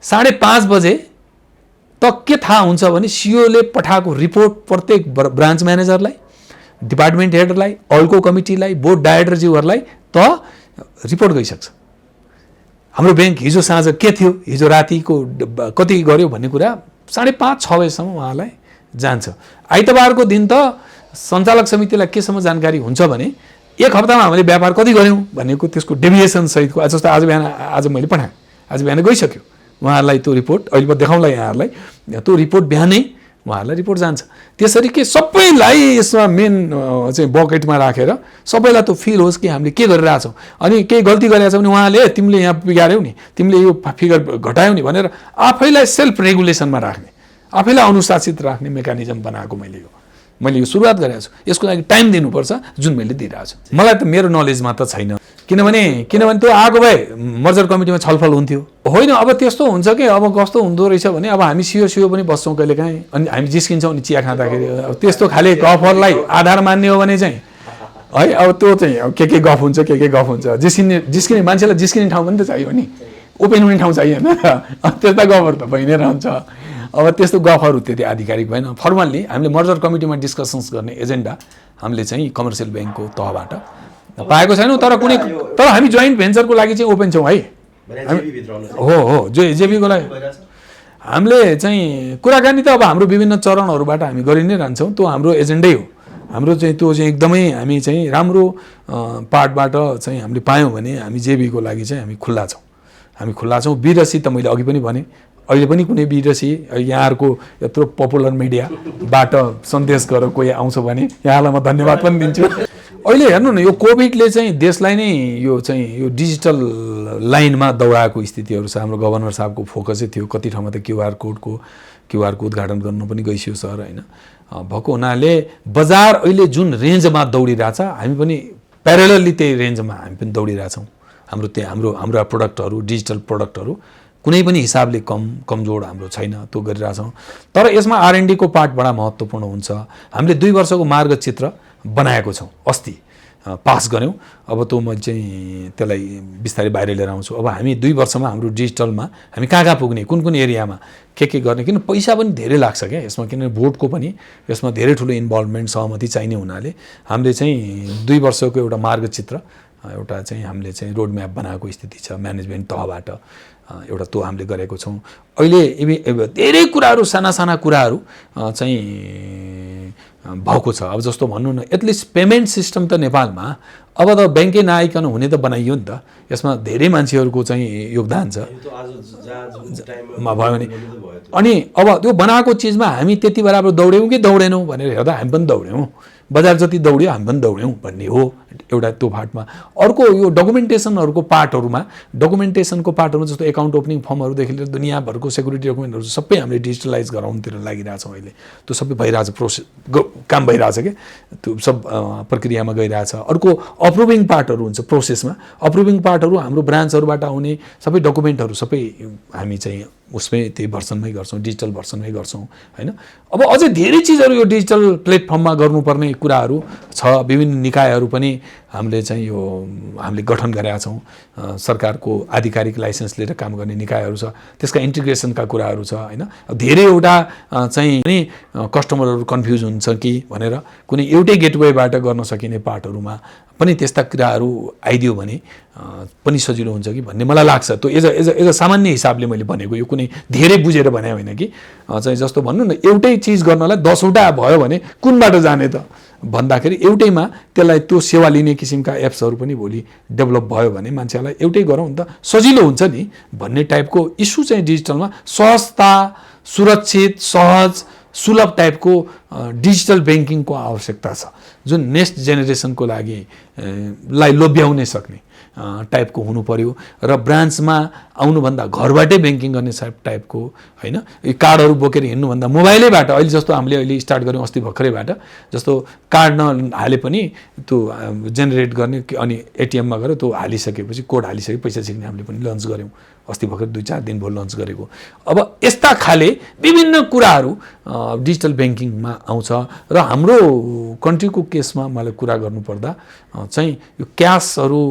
Speaker 1: 5:30 बजे त के थाहा हुन्छ भने सिओले पठाएको रिपोर्ट प्रत्येक ब्रान्च म्यानेजरलाई, डिपार्टमेन्ट हेडहरूलाई, अल्को कमिटीलाई, बोर्ड डाइरेक्टरज्यूहरूलाई त रिपोर्ट गइसक्छ। हाम्रो ब्याङ्क हिजो साँझ के थियो, हिजो रातिको कति गर्यो भन्ने कुरा 5:30-6 बजेसम्म उहाँलाई जान्छ। आइतबारको दिन त सञ्चालक समितिलाई केसम्म जानकारी हुन्छ भने एक हप्तामा हामीले व्यापार कति गऱ्यौँ भनेको त्यसको डेभिएसन सहितको जस्तो आज मैले पठाएँ, आज बिहान गइसक्यो उहाँहरूलाई त्यो रिपोर्ट। अहिले म देखाउँला यहाँहरूलाई, त्यो रिपोर्ट बिहानै उहाँहरूलाई रिपोर्ट जान्छ। त्यसरी के सबैलाई यसमा मेन चाहिँ बकेटमा राखेर सबैलाई त्यो फिल होस् कि हामीले के गरिरहेछौँ। अनि केही गल्ती गरेको छ भने उहाँले तिमीले यहाँ बिगाऱ्यौ नि, तिमीले यो फिगर घटायौ नि भनेर आफैलाई सेल्फ रेगुलेसनमा राख्ने, आफैलाई अनुशासित राख्ने मेकानिजम बनाएको मैले यो सुरुवात गरेको छु। यसको लागि टाइम दिनुपर्छ जुन मैले दिइरहेको छु। मलाई त मेरो नलेजमा त छैन, किनभने त्यो आएको भए मर्जर कमिटीमा छलफल हुन्थ्यो। होइन अब त्यस्तो हुन्छ कि अब कस्तो हुँदो रहेछ भने अब हामी सिओ पनि बस्छौँ कहिलेकाहीँ, अनि हामी जिस्किन्छौँ नि चिया खाँदाखेरि। अब त्यस्तो खाले गफहरूलाई आधार मान्ने हो भने चाहिँ है अब त्यो चाहिँ के गफ हुन्छ, के गफ हुन्छ। जिस्किने मान्छेलाई जिस्किने ठाउँ पनि त चाहियो नि, ओपन हुने ठाउँ चाहिएन। त्यस्ता गफहरू त भइ नै रहन्छ। अब त्यस्तो गफहरू त्यति आधिकारिक भएन। फर्मल्ली हामीले मर्जर कमिटीमा डिस्कसन्स गर्ने एजेन्डा हामीले चाहिँ कमर्सियल ब्याङ्कको तहबाट पाएको छैनौँ। तर हामी जोइन्ट भेन्चरको लागि चाहिँ ओपन छौँ है। हो जेबीको लागि हामीले चाहिँ कुराकानी त अब हाम्रो विभिन्न चरणहरूबाट हामी गरि नै रहन्छौँ। त्यो हाम्रो एजेन्डै हो। हाम्रो चाहिँ त्यो चाहिँ एकदमै हामी चाहिँ राम्रो पार्टबाट चाहिँ हामीले पायौँ भने हामी जेबीको लागि चाहिँ हामी खुल्ला छौँ। बिरसी त मैले अघि पनि भने, अहिले पनि कुनै बिरसी यहाँहरूको यत्रो पपुलर मिडियाबाट सन्देश गरेर कोही आउँछ भने यहाँलाई म धन्यवाद पनि दिन्छु। अहिले हेर्नु न, यो कोभिडले चाहिँ देशलाई नै यो डिजिटल लाइनमा दौडाएको स्थितिहरू छ। हाम्रो गभर्नर साहबको फोकसै थियो। कति ठाउँमा त क्युआरको उद्घाटन गर्नु पनि गइसक्यो सर, होइन भएको हुनाले बजार अहिले जुन रेन्जमा दौडिरहेछ हामी पनि प्यारेलली त्यही रेन्जमा हामी पनि दौडिरहेछौँ। हाम्रो प्रोडक्टहरू, डिजिटल प्रोडक्टहरू कुनै पनि हिसाबले कमजोर हाम्रो छैन, त्यो गरिरहेछौँ। तर यसमा R&D को पार्ट बडा महत्त्वपूर्ण हुन्छ। हामीले 2 वर्षको मार्गचित्र बनाएको छौँ, अस्ति पास गऱ्यौँ। अब त्यो म चाहिँ त्यसलाई बिस्तारै बाहिर लिएर आउँछु। अब हामी 2 वर्षमा हाम्रो डिजिटलमा हामी कहाँ पुग्ने, कुन एरियामा के गर्ने, किन पैसा पनि धेरै लाग्छ क्या यसमा, किनभने बोर्डको पनि यसमा धेरै ठुलो इन्भल्भमेन्ट सहमति चाहिने हुनाले हामीले चाहिँ 2 वर्षको एउटा मार्गचित्र, एउटा चाहिँ हामीले चाहिँ रोड म्याप बनाएको स्थिति छ म्यानेजमेन्ट तहबाट। एउटा त्यो हामीले गरेको छौँ। अहिले धेरै कुराहरू, साना कुराहरू चाहिँ भएको छ। अब जस्तो भन्नु न, एटलिस्ट पेमेन्ट सिस्टम त नेपालमा अब त ब्याङ्कै नआइकन हुने त बनाइयो नि त। यसमा धेरै मान्छेहरूको चाहिँ योगदान छ भयो भने। अनि अब त्यो बनाएको चिजमा हामी त्यति बराबर दौड्यौँ कि दौडेनौँ भनेर हेर्दा हामी पनि दौड्यौँ। बजार जति दौड्यो हामी पनि दौड्यौँ भन्ने हो एउटा त्यो पार्टमा। अर्को यो डकुमेन्टेसनको पार्टहरूमा जस्तो एकाउन्ट ओपनिङ फर्महरूदेखि लिएर दुनियाँभरको सेक्युरिटी डकुमेन्टहरू सबै हामीले डिजिटलाइज गराउनुतिर लागिरहेछौँ। अहिले त्यो सबै भइरहेछ, काम भइरहेछ क्या, त्यो सब प्रक्रियामा गइरहेछ। अर्को अप्रुभिङ पार्टहरू हुन्छ प्रोसेसमा। अप्रुभिङ पार्टहरू हाम्रो ब्रान्चहरूबाट आउने सबै डकुमेन्टहरू सबै हामी चाहिँ उसमै त्यही भर्सनमै गर्छौँ, डिजिटल भर्सनमै गर्छौँ, होइन। अब अझै धेरै चिजहरू यो डिजिटल प्लेटफर्ममा गर्नुपर्ने कुराहरू छ। विभिन्न निकायहरू पनि हामीले चाहिँ हामीले गठन गरेका छौँ। सरकारको आधिकारिक लाइसेन्स लिएर काम गर्ने निकायहरू छ, त्यसका इन्टिग्रेसनका कुराहरू छ, होइन। धेरैवटा चाहिँ नि कस्टमरहरू कन्फ्युज हुन्छ कि भनेर कुनै एउटै गेटवेबाट गर्न सकिने पार्टहरूमा पनि त्यस्ता कुराहरू आइदियो भने पनि सजिलो हुन्छ कि भन्ने मलाई लाग्छ। त्यो एज अ सामान्य हिसाबले मैले भनेको, यो कुनै धेरै बुझेर भने होइन कि चाहिँ जस्तो भन्नु न, एउटै चिज गर्नलाई 10वटा भयो भने कुनबाट जाने त भन्दाखेरि एउटैमा त्यसलाई त्यो सेवा लिने किसिमका एप्सहरू पनि भोलि डेभलप भयो भने मान्छेलाई एउटै गरौँ नि त सजिलो हुन्छ नि भन्ने टाइपको इस्यु चाहिँ डिजिटलमा सहजता, सुरक्षित, सहज, सुलभ टाइपको डिजिटल ब्याङ्किङको आवश्यकता छ, जुन नेक्स्ट जेनेरेसनको लागि लोभ्याउन सक्ने टाइपको हुनु पर्यो। र ब्रान्चमा आउनुभन्दा घरबाटै ब्याङ्किङ गर्ने टाइपको, होइन। यो कार्डहरू बोकेर हिँड्नुभन्दा मोबाइलैबाट अहिले जस्तो हामीले अहिले स्टार्ट गऱ्यौँ अस्ति भर्खरैबाट, जस्तो कार्ड नहाले पनि त्यो जेनेरेट गर्ने, अनि एटिएममा गएर त्यो हालिसकेपछि कोड हालिसके पैसा छिर्ने हामीले पनि लन्च गऱ्यौँ अस्ति भर्खर 2-4 दिन भयो लन्च गरेको। अब यस्ता खाले विभिन्न कुराहरू डिजिटल ब्याङ्किङमा आउँछ र हाम्रो कन्ट्रीको केसमा मलाई कुरा गर्नुपर्दा चाहिँ यो क्यासहरू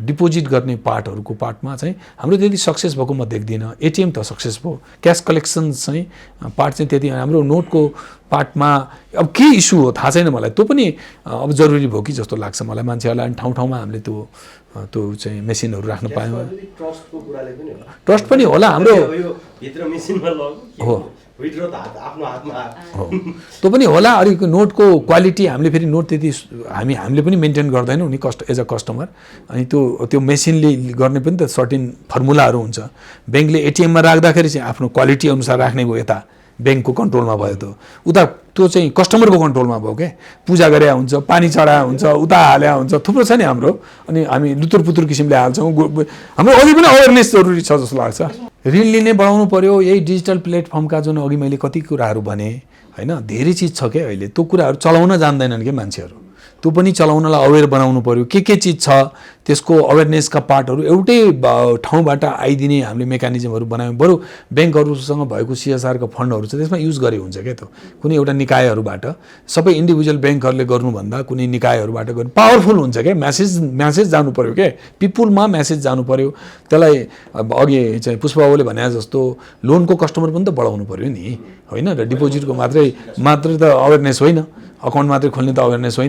Speaker 1: डिपोजिट गर्ने पार्टमा चाहिँ हाम्रो त्यति सक्सेस भएको म देख्दिनँ। एटिएम त सक्सेस भयो, क्यास कलेक्सन चाहिँ पार्ट चाहिँ त्यति हाम्रो नोटको पार्टमा अब के इस्यु हो थाहा छैन मलाई। त्यो पनि अब जरुरी भयो कि जस्तो लाग्छ मलाई। मान्छेहरूलाई ठाउँ ठाउँमा हामीले त्यो चाहिँ मेसिनहरू राख्न पायौँ।
Speaker 2: ट्रस्टको कुराले पनि होला,
Speaker 1: ट्रस्ट पनि होला हाम्रो
Speaker 2: भित्र मेसिनमा लग्यो
Speaker 1: हो,
Speaker 2: विड्रो त आफ्नो हातमा
Speaker 1: हो, त्यो पनि होला। अलिक नोटको क्वालिटी हामीले फेरि नोट त्यति हामीले पनि मेन्टेन गर्दैनौँ नि एज अ कस्टमर। अनि त्यो मेसिनले गर्ने पनि त सर्टेन फर्मुलाहरू हुन्छ। ब्याङ्कले एटिएममा राख्दाखेरि चाहिँ आफ्नो क्वालिटी अनुसार राख्ने भयो, यता ब्याङ्कको कन्ट्रोलमा भयो, त उता त्यो चाहिँ कस्टमरको कन्ट्रोलमा भयो क्या। पूजा गरे हुन्छ, पानी चढाए हुन्छ, उता हाले हुन्छ, थुप्रो छ नि हाम्रो। अनि हामी लुतुर पुतुर किसिमले हाल्छौँ। हाम्रो अघि पनि अवेरनेस जरुरी छ जस्तो लाग्छ। ऋण लिने बढाउनु पर्यो, यही डिजिटल प्लेटफर्मका जुन अघि मैले कति कुराहरू भने होइन, धेरै चिज छ क्या अहिले। त्यो कुराहरू चलाउन जान्दैनन् क्या मान्छेहरू, त्यो पनि चलाउनलाई अवेर बनाउनु पर्यो। के चिज छ त्यसको अवेरनेसका पार्टहरू एउटै ठाउँबाट आइदिने हामीले मेकानिजमहरू बनायौँ। बरु ब्याङ्कहरूसँग भएको CSRका फन्डहरू छ त्यसमा युज गरे हुन्छ क्या। त्यो कुनै एउटा निकायहरूबाट, सबै इन्डिभिजुअल ब्याङ्कहरूले गर्नुभन्दा कुनै निकायहरूबाट गर्नु पावरफुल हुन्छ क्या। म्यासेज जानु पर्यो क्या, पिपुलमा म्यासेज जानु पर्यो। त्यसलाई अघि चाहिँ पुष्पबाबुले भने जस्तो लोनको कस्टमर पनि त बढाउनु पर्यो नि, होइन र डिपोजिटको मात्रै त अवेरनेस होइन, अकाउन्ट मात्रै खोल्ने त अवेरनेस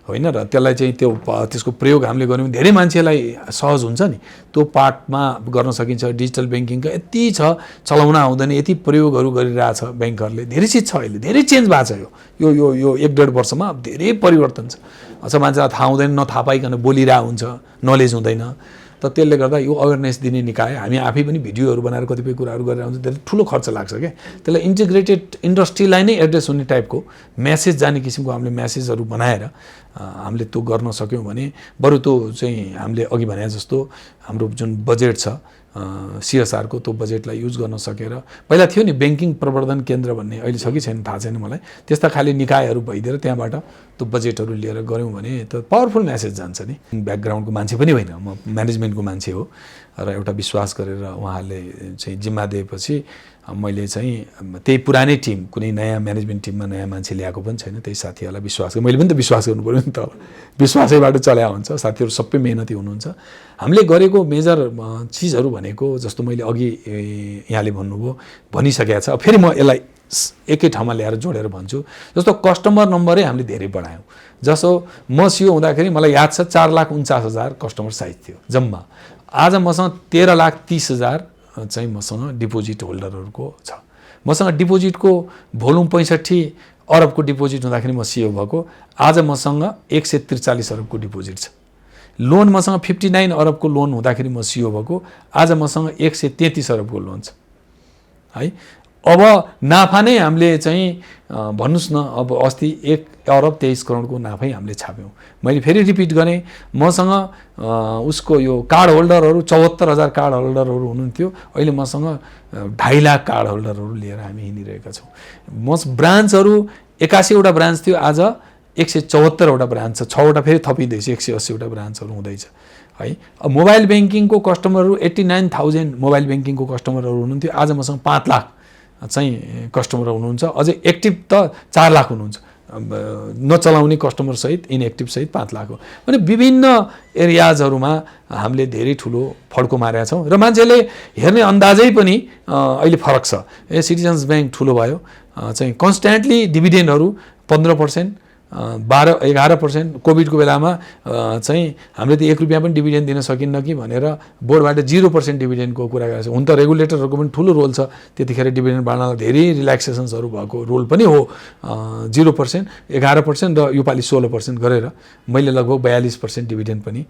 Speaker 1: होइन र त्यसलाई चाहिँ त्यसको प्रयोग हामीले गऱ्यौँ धेरै मान्छेलाई सहज हुन्छ नि। त्यो पार्टमा गर्न सकिन्छ। डिजिटल ब्याङ्किङका यति छ, चलाउन आउँदैन, यति प्रयोगहरू गरिरहेछ ब्याङ्कहरूले। धेरै चिज छ अहिले, धेरै चेन्ज भएको छ। यो 1-1.5 वर्षमा धेरै परिवर्तन छ। अझ मान्छेलाई थाहा हुँदैन, नथाहा पाइकन बोलिरहेको हुन्छ, नलेज हुँदैन। त त्यसले गर्दा यो अवेरनेस दिने निकाय हामी आफै पनि भिडियोहरू बनाएर कतिपय कुराहरू गरेर हुन्छ, धेरै ठुलो खर्च लाग्छ क्या। त्यसलाई इन्टिग्रेटेड इन्डस्ट्रीलाई नै एड्रेस हुने टाइपको म्यासेज जाने किसिमको हामीले म्यासेजहरू बनाएर हामीले त्यो गर्न सक्यौँ भने बरु त्यो चाहिँ हामीले अघि भने जस्तो हाम्रो जुन बजेट छ CSRको त्यो बजेटलाई युज गर्न सकेर, पहिला थियो नि ब्याङ्किङ प्रवर्धन केन्द्र भन्ने, अहिले छ कि छैन थाहा छैन मलाई, त्यस्ता खाले निकायहरू भइदिएर त्यहाँबाट त्यो बजेटहरू लिएर गऱ्यौँ भने त पावरफुल म्यासेज जान्छ नि। ब्याकग्राउन्डको मान्छे पनि होइन, म म्यानेजमेन्टको मान्छे हो र एउटा विश्वास गरेर उहाँहरूले चाहिँ जिम्मा दिएपछि मैले चाहिँ त्यही पुरानै टिम, कुनै नयाँ म्यानेजमेन्ट टिममा नयाँ मान्छे ल्याएको पनि छैन, त्यही साथीहरूलाई विश्वास गरेँ। मैले पनि त विश्वास गर्नु पऱ्यो नि त, विश्वासैबाट चल्या हुन्छ। साथीहरू सबै मेहनती हुनुहुन्छ। हामीले गरेको मेजर चिजहरू भनेको जस्तो मैले अघि यहाँले भन्नुभयो भनिसकेको छ। फेरि म यसलाई एकै ठाउँमा ल्याएर जोडेर भन्छु। जस्तो कस्टमर नम्बरै हामीले धेरै बढायौँ। जसो म CEO हुँदाखेरि मलाई याद छ 4,49,000 कस्टमर साइज थियो जम्मा। आज मसँग 13,30,000 चाहिँ मसँग डिपोजिट होल्डरहरूको छ। मसँग डिपोजिटको भोल्युम 65 अरबको डिपोजिट हुँदाखेरि म CEO भएको। आज मसँग 143 अरबको डिपोजिट छ। लोन मसँग 59 अरबको लोन हुँदाखेरि म CEO भएको। आज मसँग 133 अरबको लोन छ है। अब नाफा नै हामीले चाहिँ भन्नुस् न, अब अस्ति 1,23 करोडको नाफै हामीले छाप्यौँ। मैले फेरि रिपिट गरेँ, मसँग उसको यो कार्ड होल्डरहरू 74,000 कार्ड होल्डरहरू हुनुहुन्थ्यो। अहिले मसँग 2.5 लाख कार्ड होल्डरहरू लिएर हामी हिँडिरहेका छौँ। ब्रान्चहरू 81वटा ब्रान्च थियो, आज 174वटा ब्रान्च छ। 6वटा फेरि थपिँदैछ, 180वटा ब्रान्चहरू हुँदैछ है। अब मोबाइल ब्याङ्किङको कस्टमरहरू 89,000 मोबाइल ब्याङ्किङको कस्टमरहरू हुनुहुन्थ्यो। आज मसँग 5 लाख चाहिँ कस्टमर हुनुहुन्छ। अझै एक्टिभ त 4 लाख हुनुहुन्छ, नचलाउने कस्टमर सहित इनएक्टिभ सहित 5 लाख हो। भने विभिन्न एरियाजहरूमा हामीले धेरै ठुलो फड्को मारेका छौँ र मान्छेले हेर्ने अन्दाजै पनि अहिले फरक छ। सिटिजन्स ब्याङ्क ठुलो भयो, चाहिँ कन्स्ट्यान्टली डिभिडेन्डहरू 15%, 11% कोभिडको बेलामा चाहिँ हामीले त 1 रुपियाँ पनि डिभिडेन्ड दिन सकिन्न कि भनेर बोर्डबाट 0% डिभिडेन्डको कुरा गरेको छ। हुन त रेगुलेटरहरूको पनि ठुलो रोल छ, त्यतिखेर डिभिडेन्ड बाँड्नलाई धेरै रिल्याक्सेसन्सहरू भएको रोल पनि हो। 0%, 11% र योपालि 16% गरेर मैले लगभग 42% डिभिडेन्ड पनि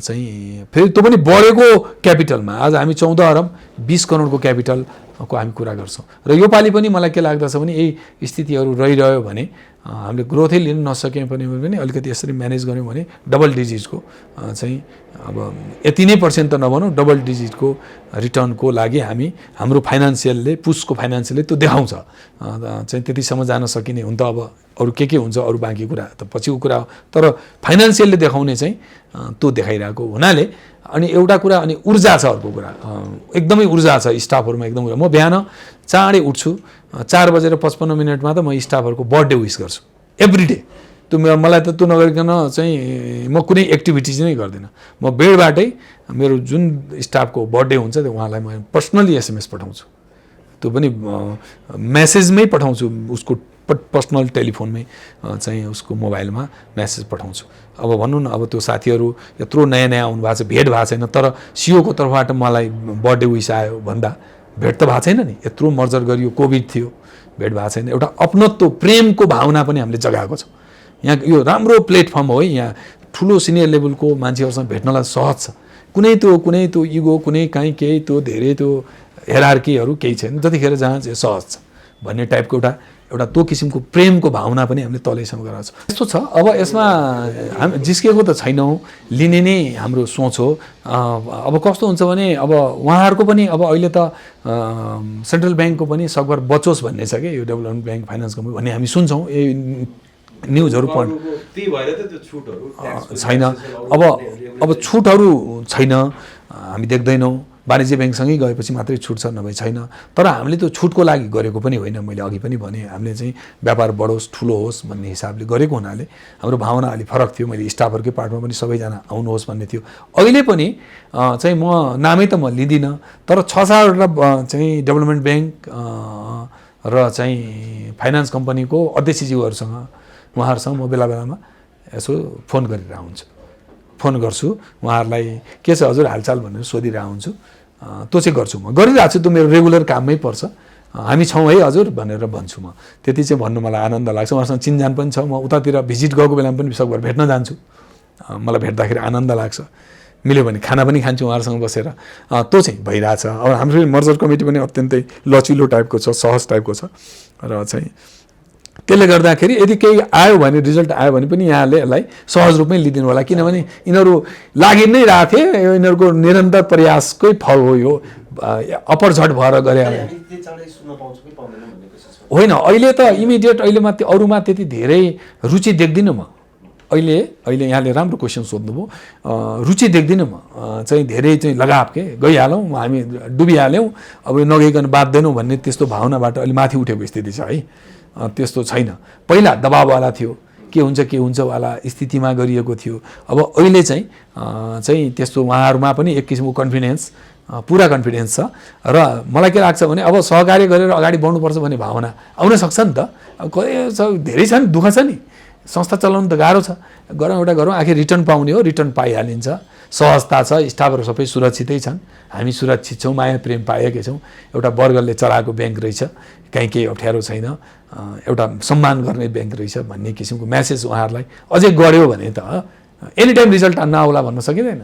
Speaker 1: चाहिँ फेरि त्यो पनि बढेको क्यापिटलमा। आज हामी 14 अरब 20 करोडको क्यापिटलको हामी कुरा गर्छौँ र योपालि पनि मलाई के लाग्दछ भने यही स्थितिहरू रहिरह्यो भने हामीले ग्रोथै लिन नसके पनि अलिकति यसरी म्यानेज गऱ्यौँ भने डबल डिजिटको चाहिँ अब यति नै % त नभनौँ, डबल डिजिटको रिटर्नको लागि हाम्रो फाइनान्सियलले पुसको फाइनान्सियलले त्यो देखाउँछ। चाहिँ त्यतिसम्म जान सकिने हुन त अब अरू के हुन्छ अरू बाँकी कुरा त पछिको कुरा हो तर फाइनान्सियलले देखाउने चाहिँ त्यो देखाइरहेको हुनाले अनि एउटा कुरा अनि ऊर्जा छ अर्को कुरा एकदमै ऊर्जा छ स्टाफहरुमा एकदम म बिहान चाँडै उठ्छु 4:55 त म स्टाफहरुको बर्थडे विश गर्छु एभ्रीडे त्यो मलाई त त्यो नगरिकन चाहिँ म कुनै एक्टिभिटिज नै गर्दिन म बेडबाटै मेरो जुन स्टाफको बर्थडे हुन्छ त्यो उहाँलाई म पर्सनली एसएमएस पठाउँछु त्यो पनि मेसेजमै पठाउँछु उसको पर्सनल टेलिफोनमै चाहिँ उसको मोबाइलमा मेसेज पठाउँछु अब भन्नु न अब त्यो साथीहरु यत्रो नयाँ नयाँ आउनु भएको छ भेट भएको छैन तर सीओ को तर्फबाट मलाई बर्थडे विश आयो भन्दा भेट त भएको छैन नि यत्रो मर्जर गरियो कोभिड थियो भेट भएको छैन एउटा अपनत्व प्रेमको भावना पनि हामीले जगाएको छ यहाँ यो राम्रो प्लेटफर्म हो है यहाँ ठुलो सिनियर लेभलको मान्छेहरुसँग भेट्नलाई सहज छ कुनै त्यो इगो कुनै काहीँ केही त्यो धेरै त्यो हेरार्कीहरु केही छैन जतिखेर जहाँ चाहिँ सहज छ भन्ने टाइपको एउटा त्यो किसिमको प्रेमको भावना पनि हामीले तलैसम्म गराएको छ यस्तो छ अब यसमा हामी जिस्केको त छैनौं लिने नै हाम्रो सोच हो अब कस्तो हुन्छ भने अब उहाँहरुको पनि अब अहिले त सेन्ट्रल बैंकको पनि सकभर बचोस् भन्ने छ के यो डेभलपमेन्ट बैंक फाइनान्स कम्पनी भन्ने हामी सुन्छौं न्यूजहरु पढ्नु
Speaker 2: त्यही भएर त त्यो छुटहरु
Speaker 1: छैन अब छुटहरु छैन हामी देख्दैनौं वाणिज्य बैंकसँगै गएपछि मात्रै छुट छ नभए छैन तर हामीले त्यो छुटको लागि गरेको पनि होइन मैले अघि पनि भने हामीले चाहिँ व्यापार बढोस् ठुलो होस् भन्ने हिसाबले गरेको हुनाले हाम्रो भावना अलि फरक थियो मैले स्टाफहरुकै पार्टमा पनि सबैजना आउनुहोस् भन्ने थियो अहिले पनि चाहिँ म नामै त म लिदिन तर 6-7 वटा चाहिँ डेभलपमेन्ट बैंक र चाहिँ फाइनान्स कम्पनीको अध्यक्षज्यूहरुसँग उहाँहरुसँग म बेला बेलामा यसो फोन गरेर हुन्छु फोन गर्छु उहाँहरुलाई के छ हजुर हालचाल भनेर सोधिरहेको हुन्छु त्यो चाहिँ गर्छु म गरिरहेको छु त्यो मेरो रेगुलर काममै पर्छ हामी छौं है हजुर भनेर भन्छु म त्यति चाहिँ भन्नु मलाई आनन्द लाग्छ उहाँसँग चिनजान पनि छ म उतातिर भिजिट गएको बेलामा पनि सकभर भेट्न जान्छु मलाई भेट्दाखेरि आनन्द लाग्छ मिल्यो भने खाना पनि खान्छु उहाँहरुसँग बसेर त्यो चाहिँ भइराछ अब हाम्रो मर्जर कमिटी पनि अत्यन्तै लचिलो टाइपको छ सहज टाइपको छ र चाहिँ त्यसले गर्दाखेरि यदि केही आयो भने रिजल्ट आयो भने पनि यहाँले यसलाई सहज रूपमै लिदिनु होला किनभने यिनीहरु लागि नै राथे यिनीहरुको निरन्तर प्रयासकै फल हो यो अपरझट भएर गरे होइन अहिले त इमिडिएट अहिलेमा अरूमा त्यति धेरै रुचि देख्दिन म अहिले यहाँले राम्रो क्वेशन सोध्नुभयो रुचि देख्दिन म चाहिँ धेरै चाहिँ लगाव के गइहालौं हामी डुबिहाल्यौं अब नगइकन बाध्दैनौं भन्ने त्यस्तो भावनाबाट अलि माथि उठेको स्थिति छ है त्यस्तो छैन पहिला दबाववाला थियो के हुन्छ वाला स्थितिमा गरिएको थियो अब अहिले चाहिँ त्यस्तो उहाँहरुमा पनि एक किसिमको कन्फिडेन्स पूरा कन्फिडेन्स छ र मलाई के लाग्छ भने अब सहकार्य गरेर अगाडि बढ्नुपर्छ भन्ने भावना आउन सक्छ नि त अब धेरै छ नि दुःख छ नि संस्था चलाउनु त गाह्रो छ गरौँ आखिर रिटर्न पाउने हो रिटर्न पाइहालिन्छ सहजता छ स्टाफहरु सबै सुरक्षितै छन् हामी सुरक्षित छौं माया प्रेम पाएकै छौं एउटा वर्गले चलाएको बैंक रहेछ कहीं केही अप्ठ्यारो छैन एउटा सम्मान गर्ने बैंक रहेछ भन्ने किसिमको मेसेज उहाँहरुलाई अझै गर्यो भने त एनी टाइम रिजल्ट नआउला भन्न सकिदैन